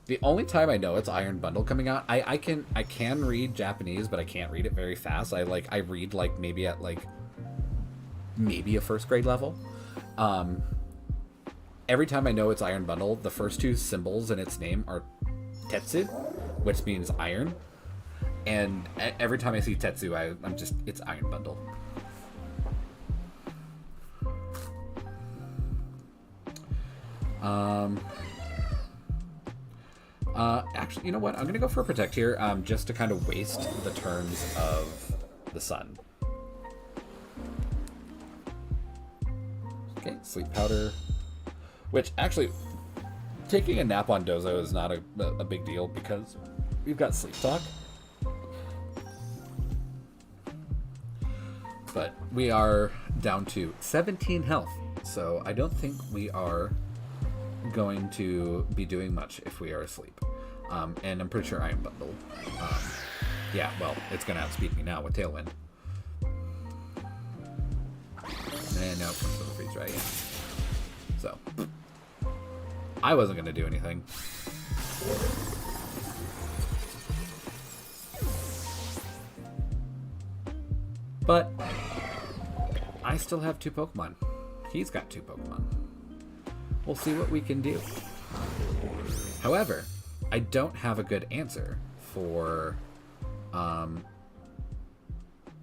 The only time I know it's Iron Bundle coming out, I can read Japanese, but I can't read it very fast. I read like maybe at like maybe a first grade level. Every time I know it's Iron Bundle, the first two symbols in its name are Tetsu, which means iron. And every time I see Tetsu, I'm just, it's Iron Bundle. Actually, you know what? I'm going to go for a Protect here, just to kind of waste the turns of the sun. Okay, Sleep Powder. Which, actually, taking a nap on Dozo is not a big deal because we've got Sleep Talk. But we are down to 17 health, so I don't think we are going to be doing much if we are asleep. And I'm pretty sure Iron Bundle. Yeah, well, it's going to outspeed me now with Tailwind. And now it comes to the freeze, right? Yeah. So, I wasn't going to do anything. But I still have 2 Pokemon. He's got 2 Pokemon. We'll see what we can do. However, I don't have a good answer for,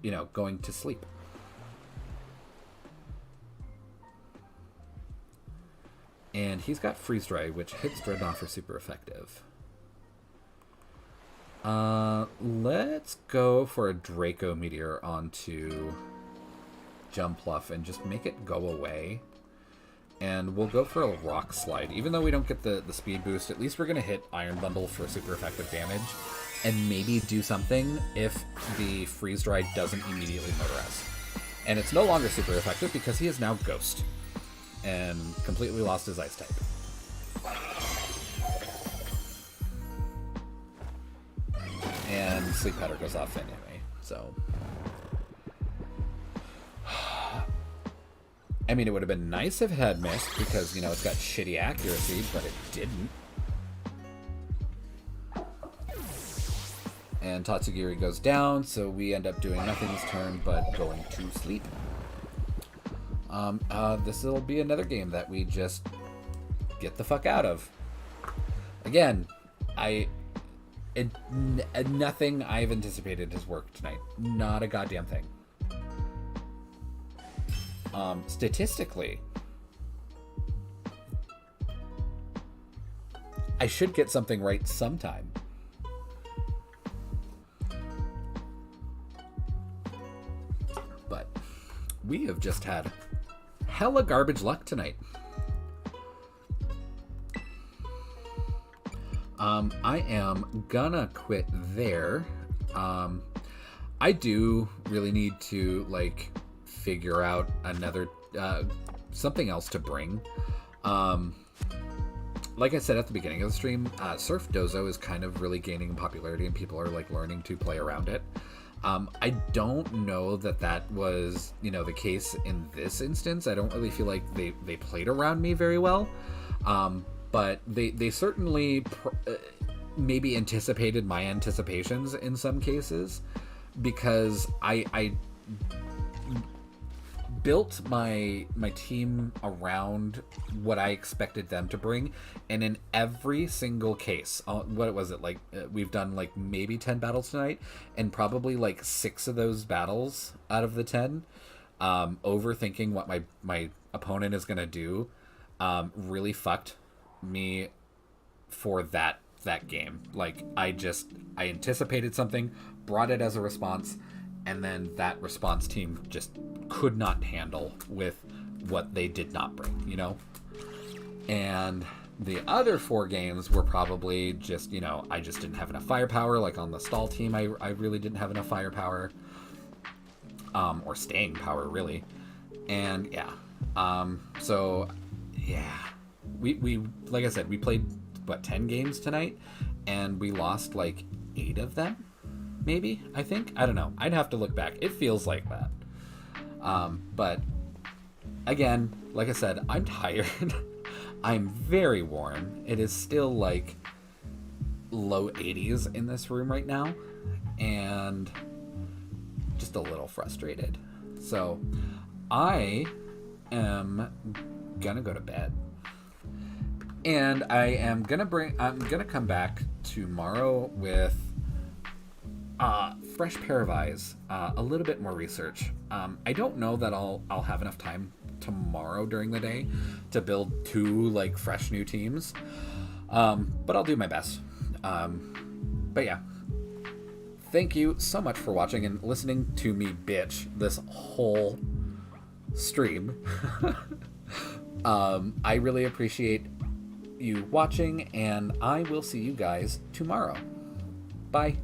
you know, going to sleep. And he's got Freeze Dry, which hits Dreadnought for super effective. Let's go for a Draco Meteor onto Jumpluff and just make it go away. And we'll go for a Rock Slide. Even though we don't get the speed boost, at least we're going to hit Iron Bundle for super effective damage. And maybe do something if the Freeze Dry doesn't immediately murder us. And it's no longer super effective because he is now Ghost. And completely lost his Ice type. And Sleep Powder goes off anyway, so... I mean, it would have been nice if it had missed, because, you know, it's got shitty accuracy, but it didn't. And Tatsugiri goes down, so we end up doing nothing this turn but going to sleep. This will be another game that we just get the fuck out of. Again, nothing I've anticipated has worked tonight. Not a goddamn thing. statistically, I should get something right sometime. But we have just had hella garbage luck tonight. I am gonna quit there. I do really need to like figure out another something else to bring. Like I said at the beginning of the stream, SurfDozo is kind of really gaining popularity and people are like learning to play around it. I don't know that was, the case in this instance. I don't really feel like they played around me very well. But they certainly maybe anticipated my anticipations in some cases, because I built my team around what I expected them to bring, and in every single case, what was it like? We've done like maybe 10 battles tonight, and probably like 6 of those battles out of the 10, overthinking what my opponent is gonna do, really fucked me for that game. Like I anticipated something, brought it as a response, and then that response team just could not handle with what they did not bring, And the other 4 games were probably just, I just didn't have enough firepower. Like on the stall team, I really didn't have enough firepower, or staying power really. And yeah, so yeah, we like I said, we played 10 games tonight, and we lost like 8 of them, maybe. I think, I don't know, I'd have to look back. It feels like that. But again, like I said, I'm tired. I'm very warm. It is still like low 80s in this room right now, and just a little frustrated. So I am gonna go to bed, and I'm gonna come back tomorrow with fresh pair of eyes, a little bit more research. I don't know that I'll have enough time tomorrow during the day to build 2 like fresh new teams, but I'll do my best. But yeah, thank you so much for watching and listening to me bitch this whole stream. I really appreciate you watching, and I will see you guys tomorrow. Bye.